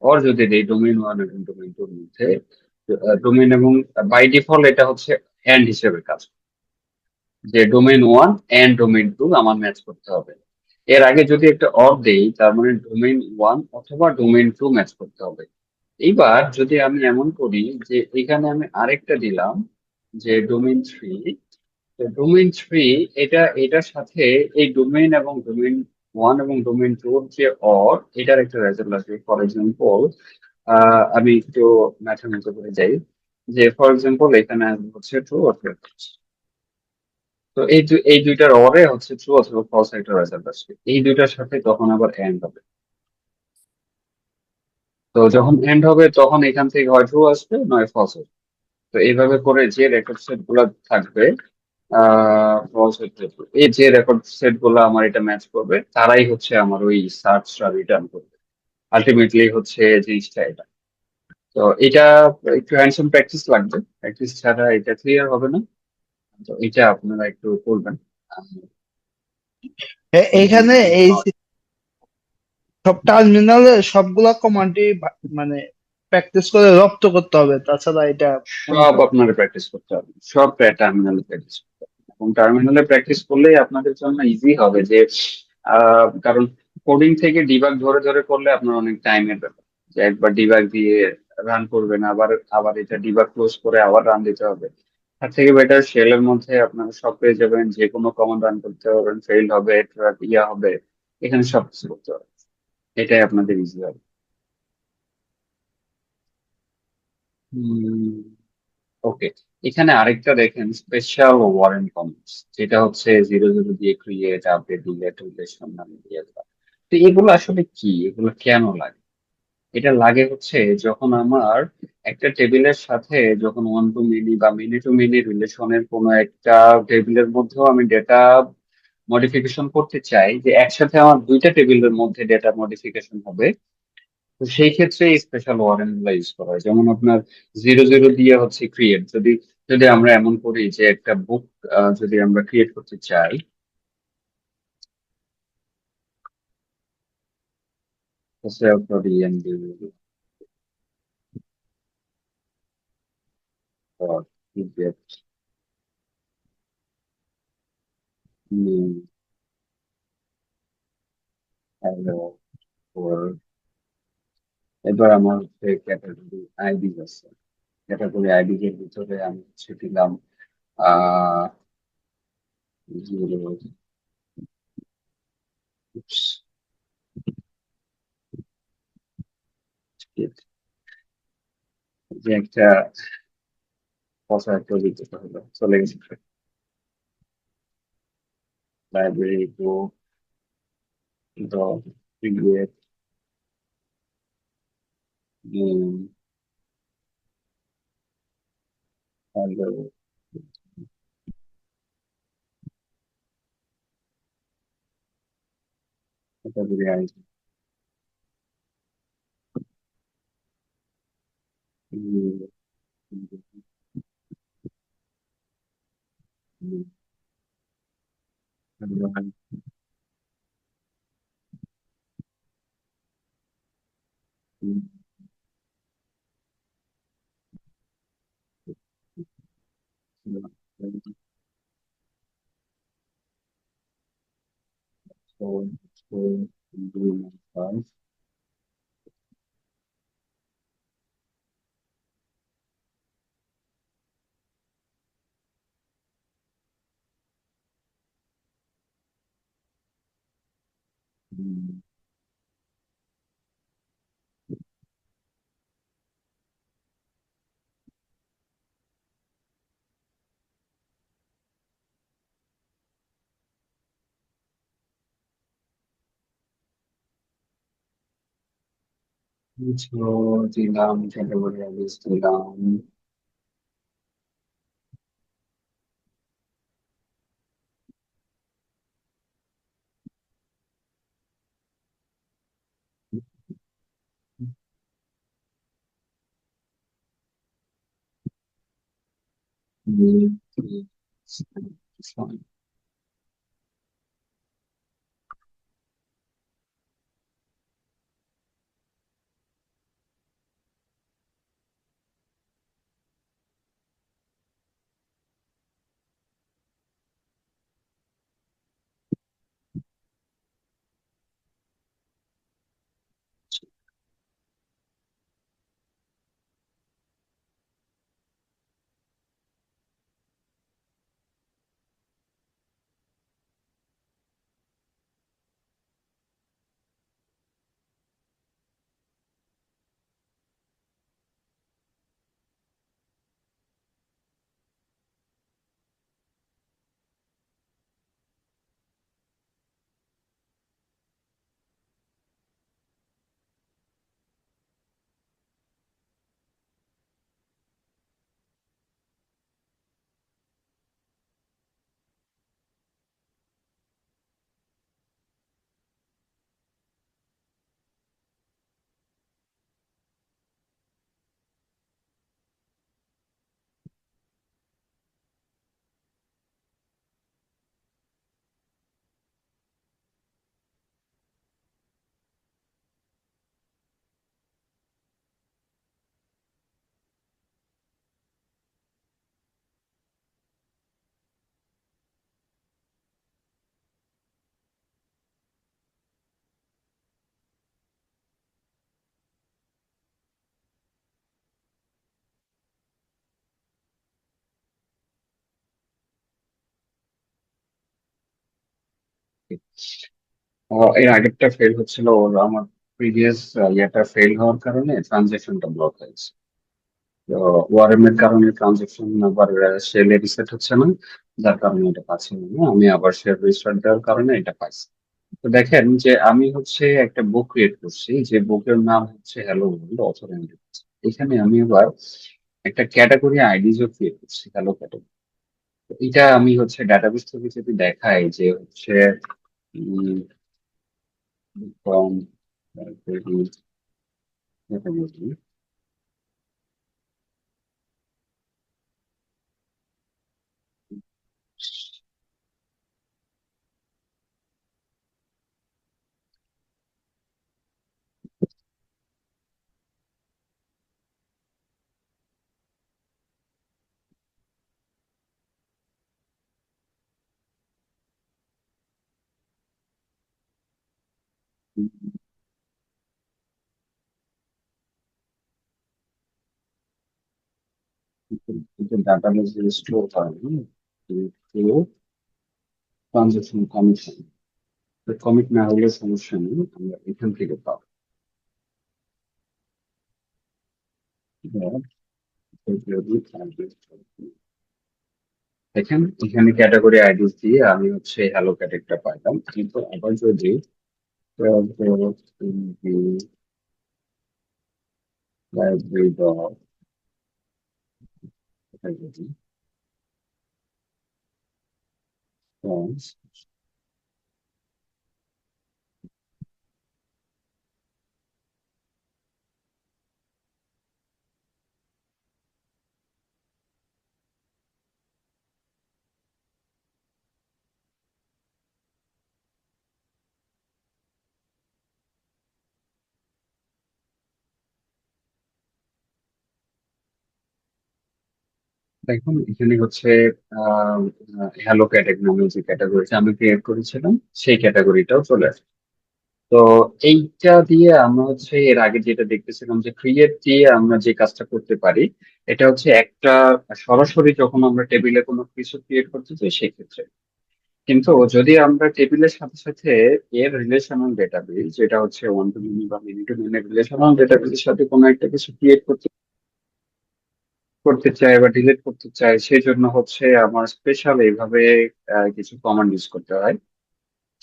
অর যদি দেই ডোমেইন ওয়ান এবং ডোমেইন টুর মধ্যে, ডোমেইন এবং বাই ডিফল্ট এটা হচ্ছে এন্ড হিসেবে কাজ করে, যে domain one and domain two আমার ম্যাচ করতে হবে। এর আগে যদি একটা অর দেই, তার মানে ডোমেইন ওয়ান অথবা ডোমেইন টু ম্যাচ করতে হবে। এইবার যদি আমি এমন করি যে এখানে আমি আরেকটা দিলাম যে ডোমেইন থ্রি, তো ডোমেইন থ্রি এটা এটার সাথে এই ডোমেইন এবং ডোমেইন ওয়ান এবং ডোমেইন টু যে অর, এটার একটা রেজাল্ট আসবে। ফর এক্সাম্পল, আমি একটু ম্যাথের মতো করে যাই, যে ফর এক্সাম্পল এখানে আসবে হচ্ছে ট্রু অথবা false। তো এই দুইটার অরে হচ্ছে ট্রু অথবা ফলস একটা রেজাল্ট আসবে, এই দুইটার সাথে তখন আবার এন্ড হবে। তো যখন এন্ড হবে তখন এখান থেকে হয় ট্রু আসবে নয় ফলস আসবে। তো এইভাবে করে যে রেকর্ড সেট গুলো থাকবে, ফলস হতে, এই যে রেকর্ড সেট গুলো আমার এটা ম্যাচ করবে, তারাই হচ্ছে আমার ওই সার্চটা রিটার্ন করবে। আলটিমেটলি হচ্ছে জিনিসটা এটা। তো এটা একটু হ্যান্ডসাম প্র্যাকটিস লাগবে, প্র্যাকটিস ছাড়া এটা ক্লিয়ার হবে না। তো এটা আপনারা একটু করবেন। এখানে এই সব টার্মিনালে সবগুলা কমান্ডই মানে প্র্যাকটিস করে রপ্ত করতে হবে, তাছাড়া এটা সব আপনারা প্র্যাকটিস করতে হবে, সব টার্মিনালে প্র্যাকটিস করতে হবে, এবং টার্মিনালে প্র্যাকটিস করলেই আপনাদের জন্য ইজি হবে। যে কারণ কোডিং থেকে ডিবাগ ধরে ধরে করলে আপনার অনেক টাইমের ব্যাপার। যে একবার ডিবাগ দিয়ে রান করবেন, আবার আবার এটা ডিবাগ ক্লোজ করে আবার রান দিতে হবে। তার থেকে বেটার শেলের মধ্যে আপনারা সব পেয়ে যাবেন, যে কোনো কমান্ড রান করতে পারবেন, ফেল হবে, ইয়া হবে, এখানে সব কিছু করতে হবে। এটাই আপনাদের ইজি হবে। ওকে, এখানে আরেকটা দেখেন, স্পেশাল ওয়ারেন্ট কমেন্টস, যেটা হচ্ছে 00 দিয়ে ক্রিয়েট, আপডেট, ডিলেট, রিলেশন নামে দিয়ে দেওয়া। তো এগুলো আসলে কি, এগুলো কেন লাগে? এটা লাগে হচ্ছে যখন আমার একটা টেবিলের সাথে যখন ওয়ান টু মেনি বা মেনি টু মেনি রিলেশনের কোনো একটা টেবিলের মধ্যেও আমি ডেটা মডিফিকেশন করতে চাই, যে একসাথে আমার দুইটা টেবিলের মধ্যে ডেটা মডিফিকেশন হবে। তো সেই ক্ষেত্রে এই স্পেশাল ওয়ারেন্ট গুলো ইউজ করা হয়। যেমন আপনার 00 দিয়ে হচ্ছে ক্রিয়েট, যদি যদি আমরা এমন করি যে একটা বুক যদি আমরা ক্রিয়েট করতে চাই, self and get new hello world। এবার আমার হচ্ছে ক্যাটাগরি আইডি আছে, ক্যাটাগরি আইডি এর ভিতরে আমি হচ্ছে দিলাম আহ 0, যে একটা পচা একটা দিতে হলো, চলে গেছে library two the create new hello category ID, new new hello new hello so so do my so দিলাম category ID দিলাম new fine। এর আগেরটা ফেল হচ্ছিল, ওর আমার প্রিভিয়াস ইয়েটা ফেল হওয়ার কারণে ট্রানজেকশনটা ব্লক হয়েছে। তো ওয়ারেম এর কারণে ট্রানজেকশন আবার শেলে রিসেট হচ্ছে না, যার কারণে এটা পাচ্ছি না। আমি আবার শেল রিস্টার্ট দেওয়ার কারণে এটা পাইছি। তো দেখেন যে আমি হচ্ছে একটা বুক ক্রিয়েট করছি, যে বুকের নাম হচ্ছে হ্যালো ওয়ার্ল্ড অথর এন্ড। এখানে আমি আবার একটা ক্যাটাগরি আইডিজও ক্রিয়েট করছি, হ্যালো ক্যাটাগরি। এটা আমি হচ্ছে ডাটাবেস থেকে যদি দেখাই যে হচ্ছে ফ্রম ক্যাটাগরি, ডাটাবেস স্টোর হয় ট্রানজেকশন কমিশন। কমিট না হলে সমস্যা নেই, আমরা এখান থেকে পাবো। দেখেন এখানে ক্যাটাগরি আইডিস দিয়ে আমি হচ্ছে হ্যালো ক্যাটেগরিটা পাইলাম, কিন্তু আবার যদি লাইব্রেরি ডট ক্যাটাগরি দেখুন এখানে হচ্ছে হ্যালো ক্যাটেগরি নামে যে ক্যাটাগরিটা আমি ক্রিয়েট করেছিলাম, সেই ক্যাটাগরিটাও চলে আসে। তো এইটা দিয়ে আমরা হচ্ছে এর আগে যেটা দেখতেছিলাম যে ক্রিয়েট দিয়ে আমরা যে কাজটা করতে পারি, এটা হচ্ছে একটা সরাসরি যখন আমরা টেবিলে কোনো কিছু ক্রিয়েট করতে চাই সেক্ষেত্রে। কিন্তু যদি আমরা টেবিলের সাথে সাথে এর রিলেশনাল ডেটাবেস, যেটা হচ্ছে ওয়ান টু মেনি বা মেনি টু মেনি রিলেশনাল ডেটাবেসের সাথে কোনো একটা কিছু ক্রিয়েট করতে করতে চাই বা ডিলিট করতে চাই, সেই জন্য হচ্ছে আমার স্পেশাল এইভাবে কিছু কমান্ড ইউজ করতে হয়।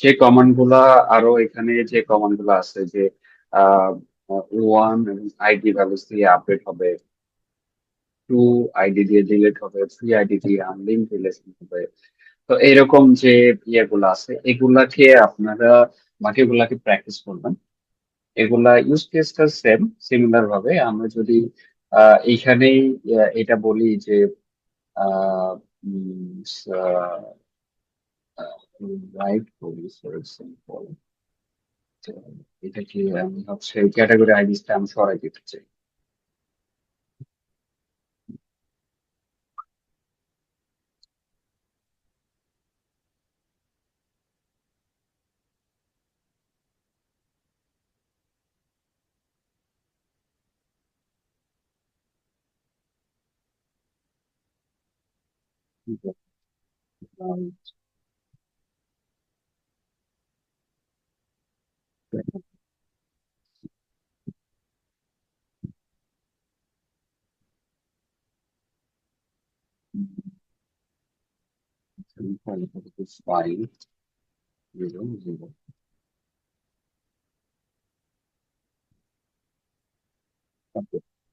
যে কমান্ড গুলা আরো এখানে যে কমান্ড গুলো আছে যে ওয়ান এবং আইডি ভ্যালুস দিয়ে আপডেট হবে, টু আইডি দিয়ে ডিলিট হবে, থ্রি আইডি দিয়ে আনলিঙ্ক রিলেশন হবে। তো এরকম যে ইয়েগুলো আছে এগুলাকে আপনারা বাকিগুলাকে প্র্যাকটিস করবেন। এগুলা ইউজ কেসটা সেম, সিমিলার ভাবে আমরা যদি এইখানেই এটা বলি যে রাইট করি ফর এক্সাম্পল, এটা কি আমি হচ্ছে ক্যাটাগরি আইডিসটা আমি সরাই দিতে চাই। ফাইভ জিরো জিরো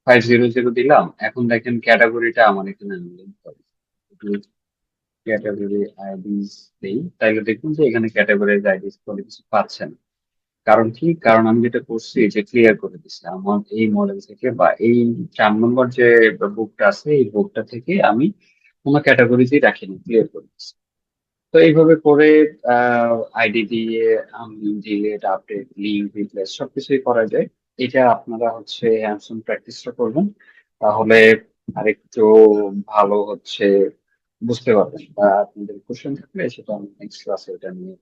500 দিলাম। এখন দেখেন ক্যাটাগরিটা আমার এখানে আনলিঙ্ক করে। ক্যাটাগরি আইডিস দেই, তাইলে দেখুন যে এখানে ক্যাটাগরি আইডিস বলে কিছু পাচ্ছেন। কারণ কি, কারণ আমি যেটা করছি যে ক্লিয়ার করে দিচ্ছি আমার এই মডেল থেকে বা এই 4 নম্বর যে বুকটা আছে এই বুকটা থেকে আমি কোনো ক্যাটাগরিতেই রাখিনি, ক্লিয়ার করে দিচ্ছি। তো এইভাবে করে আইডি দিয়ে আমি ডিলেট আপডেট লিঙ্ক রিপ্লেস সবকিছুই করা যায়। এটা আপনারা হচ্ছে হ্যান্ডস অন প্র্যাকটিসটা করবেন, তাহলে আরেকটু ভালো হচ্ছে বুঝতে পারবেন। বা আপনাদের কোশ্চেন থাকলে সেটা আমি নেক্সট ক্লাসে এটা নিয়ে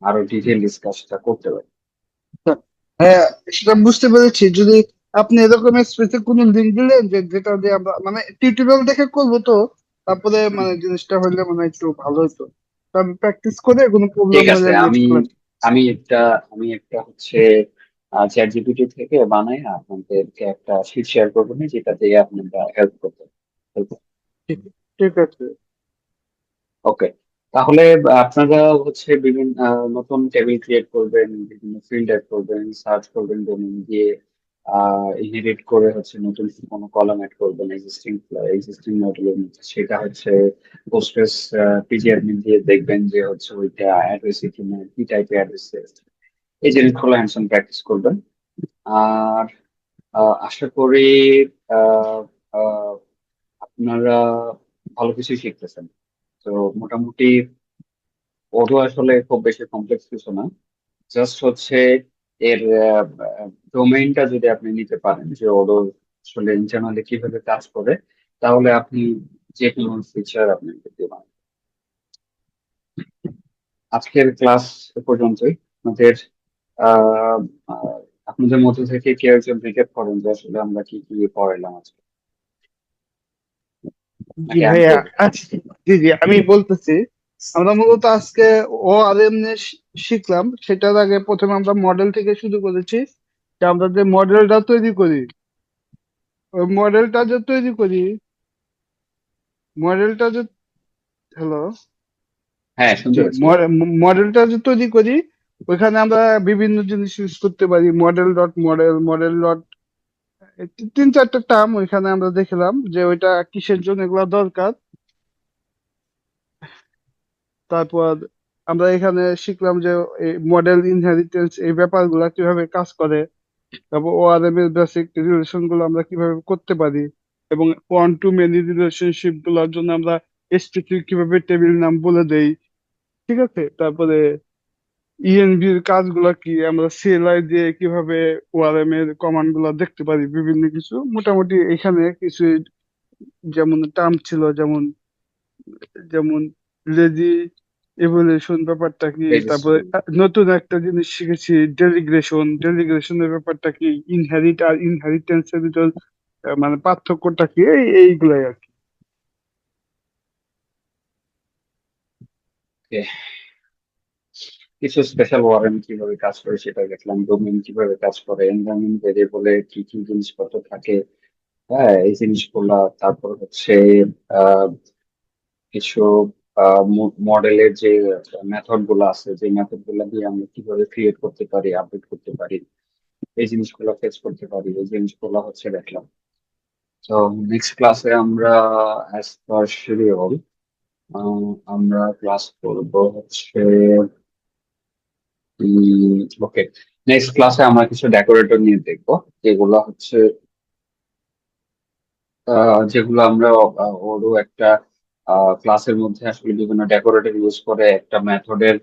আরো ডিটেল ডিসকাসটা করতে পারি। হ্যাঁ, সেটা বুঝতে পেরেছি। যদি আপনি এরকম স্পেসিফিক কোনো লিঙ্ক দিলেন যে যেটা দিয়ে আমরা মানে টিউটোরিয়াল দেখে করবো, তো তারপরে মানে জিনিসটা হইলে মানে একটু ভালো হতো। আমি প্র্যাকটিস করে কোনো প্রবলেম ঠিক আছে, হলে আমি নেক্সট ক্লাস। আমি একটা আমি একটা হচ্ছে চ্যাট জিপিটি থেকে বানাই আপনাদেরকে একটা শিট শেয়ার করবো না, যেটা দিয়ে আপনারা হেল্প করতে। ঠিক ঠিক আছে। ওকে, তাহলে আপনারা হচ্ছে বিভিন্ন নতুন টেবিল ক্রিয়েট করবেন, বিভিন্ন ফিল্ড অ্যাড করবেন, সার্চ করবেন ডোমেইন দিয়ে, ইনহেরিট করে হচ্ছে নতুন কোনো কলাম অ্যাড করবেন এক্সিস্টিং মডেলের মধ্যে, সেটা হচ্ছে পোস্টগ্রেস পিজি অ্যাডমিন দিয়ে দেখবেন যে হচ্ছে ওইটা অ্যাড্রেস কিনা, কি টাইপের অ্যাড্রেস, এই জিনিসগুলো হ্যান্ডস অন প্র্যাকটিস করবেন। আর আশা করি আহ, আহ, আপনারা ভালো কিছুই শিখতেছেন। তো মোটামুটি ওডো আসলে খুব বেশি কমপ্লেক্স কিছু না, জাস্ট হচ্ছে এর ডোমেইনটা যদি আপনি নিতে পারেন যে ওডো আসলে ইন্টারনালি কিভাবে কাজ করে, তাহলে আপনি যে কোনো ফিচার আপনি করতে পারেন। আজকের ক্লাস এ পর্যন্তই। আপনাদের আহ আহ, আপনাদের মধ্যে থেকে কেউ একজন রিক্যাপ করেন যে আসলে আমরা কি কি পড়াইলাম আজকে, জি নাকি আমি ভাইয়া, বলবো? আচ্ছা। জি জি, আমি বলতেছি। আমরা মূলত আজকে ও আর এম শিখলাম। সেটার আগে প্রথমে আমরা মডেল থেকে শুরু করেছি, যে আমরা যে মডেলটা তৈরি করি, ওই মডেলটা যে তৈরি করি, মডেলটা যে হ্যালো হ্যাঁ, শুনতে জি, পাচ্ছি। মডেলটা যে তৈরি করি, ওইখানে আমরা বিভিন্ন জিনিস ইউজ করতে পারি। Model dot model, model dot, তিন চারটা টার্ম ওইখানে আমরা দেখলাম যে ওইটা কিসের জন্য এগুলা দরকার। তারপর আমরা এখানে শিখলাম যে মডেল ইনহেরিটেন্স এই ব্যাপারগুলা কিভাবে কাজ করে। তারপর ওআরএম এর বেসিক রিলেশন গুলো আমরা কিভাবে করতে পারি, এবং ওয়ান টু মেনি রিলেশনশিপ গুলোর জন্য আমরা স্পেসিফিক কিভাবে টেবিল নাম বলে দেই। ঠিক আছে। তারপরে ইএনভি এর কাজগুলো কি, আমরা সিএলআই দিয়ে কিভাবে ওআরএম এর কমান্ড গুলো দেখতে পারি, বিভিন্ন কিছু মোটামুটি এখানে কিছু যেমন টার্ম ছিল, যেমন যেমন লেজি ইভলিউশন ব্যাপারটা কি। তারপরে রেজিস্ট্রেশন। নতুন একটা জিনিস শিখেছি, ডেলিগ্রেশনের ব্যাপারটা কি, ইনহেরিট আর ইনহেরিটেন্স এর ভিতর মানে পার্থক্যটা কি, এইগুলাই আর কি। কিছু স্পেশাল ওয়ারেন্ট কিভাবে কাজ করে সেটা দেখলাম, ডোমেইন কিভাবে কাজ করে, এনভায়রনমেন্ট ভেরিয়েবলে কি কি জিনিসপত্র থাকে, হ্যাঁ এই জিনিসগুলা। তারপর হচ্ছে আহ, কিছু মডেলের যে মেথড গুলো আছে, যে মেথড গুলা দিয়ে আমরা কিভাবে ক্রিয়েট করতে পারি, আপডেট করতে পারি, এই জিনিসগুলো ফেচ করতে পারি, এই জিনিসগুলো হচ্ছে দেখলাম। তো নেক্সট ক্লাসে আমরা অ্যাজ পার শিডিউল আমরা ক্লাস করবো হচ্ছে, ওকে, নেক্সট ক্লাসে আমরা কিছু ডেকোরেটর নিয়ে দেখবো, যেগুলো হচ্ছে যেগুলো আমরা ওরও একটা ক্লাসের মধ্যে আসলে বিভিন্ন ডেকোরেটর ইউজ করে একটা মেথডের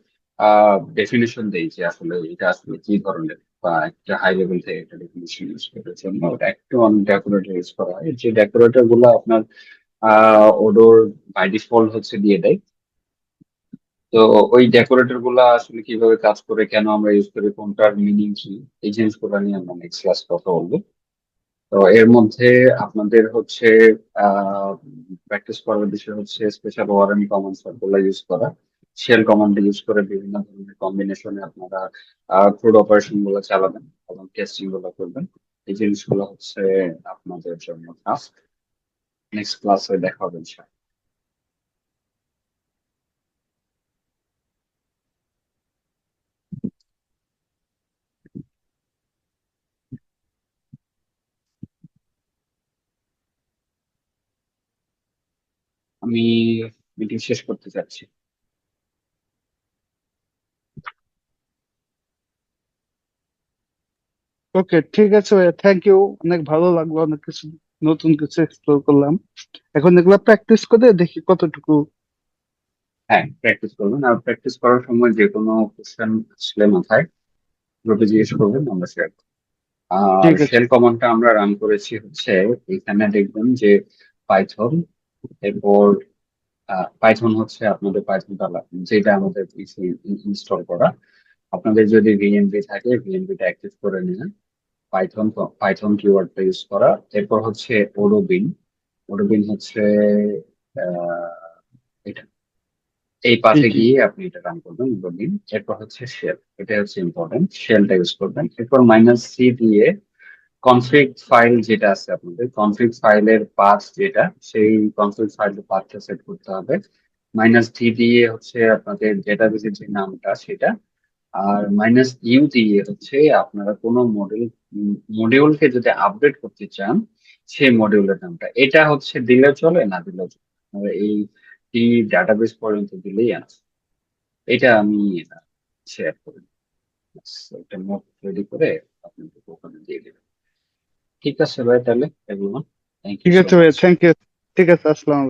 ডেফিনেশন দেই, যে আসলে এটা আসলে কি ধরনের, বা একটা হাই লেভেল থেকে একটা ডেফিনেশন ইউজ করার জন্য ওটা একটু অনেক ডেকোরেটর ইউজ করা হয়, যে ডেকোরেটর গুলো আপনার ওডোর বাই ডিফল্ট হচ্ছে দিয়ে দেয়। তো ওই ডেকোরেটর গুলা আসলে কিভাবে কাজ করে, কেন আমরা ইউজ করি, কোনটার মিনিং কি, এই জিনিসগুলো নিয়ে আমরা নেক্সট ক্লাস কথা বলবো। তো এর মধ্যে আপনাদের হচ্ছে প্র্যাকটিস করার বিষয় হচ্ছে স্পেশাল ওয়ারেন্ট কমান্ড গুলো ইউজ করা, শেল কমান্ড ইউজ করে বিভিন্ন ধরনের কম্বিনেশনে আপনারা ক্রুড অপারেশন গুলো চালাবেন এবং টেস্টিং গুলো করবেন। এই জিনিসগুলো হচ্ছে আপনাদের জন্য টাস্ক। নেক্সট ক্লাসে দেখা হবে ইনশাআল্লাহ। আমি মিটিং শেষ করতে চাচ্ছি। ওকে, ঠিক আছে ভাইয়া, থ্যাংক ইউ। অনেক ভালো লাগলো, অনেক কিছু নতুন কিছু এক্সপ্লোর করলাম। এখন এগুলা প্র্যাকটিস করে দেখি কতটুকু। হ্যাঁ, প্র্যাকটিস করবেন, আর প্র্যাকটিস করার সময় যে কোনো কোশ্চেন আসলে মাথায় গ্রুপে জিজ্ঞেস করবেন, আমরা শেয়ার। আর ঠিক আছে। শেল কমান্ডটা আমরা রান করেছি হচ্ছে, এখানে দেখবেন যে পাইথন, এরপর পাইথন হচ্ছে আপনাদের পাইথনটা যেটা আমাদের ইনস্টল করা। আপনাদের যদি ভিএনভি থাকে ভিএনভিটা অ্যাক্টিভ করে নিন, পাইথন পাইথন কিওয়ার্ডটা ইউজ করা, এরপর হচ্ছে ওডোবিন। ওডোবিন হচ্ছে আহ, এটা এই জি পাথে জি গিয়ে আপনি এটা রান করবেন লুডিং। এরপর হচ্ছে শেল, এটা হচ্ছে ইম্পর্টেন্ট, শেলটা ইউজ করবেন। এরপর -c দিয়ে কনফিগ ফাইল যেটা আছে আপনাদের, কনফিগ ফাইলের পাথ যেটা, সেই কনফিগ ফাইলের পাথটা সেট করতে হবে। -d দিয়ে হচ্ছে আপনাদের ডেটাবেসের যে নামটা সেটা, আর -u দিয়ে হচ্ছে আপনারা কোনো মডিউলকে যদি আপডেট করতে চান সেই মডিউলের নামটা। এটা হচ্ছে দিলে চলে, না দিলেও চলে, আপনারা এই ডাটাবেস পর্যন্ত দিলেই আছে। এটা আমি শেয়ার করি, একটা নোট রেডি করে আপনাদের ওখানে দিয়ে দেবেন। ঠিক আছে ভাই, তাহলে এভরিওয়ান, থ্যাংক ইউ ঠিক সো আছে ভাই, মাচ। Thank you. ঠিক আছে, আসসালাম।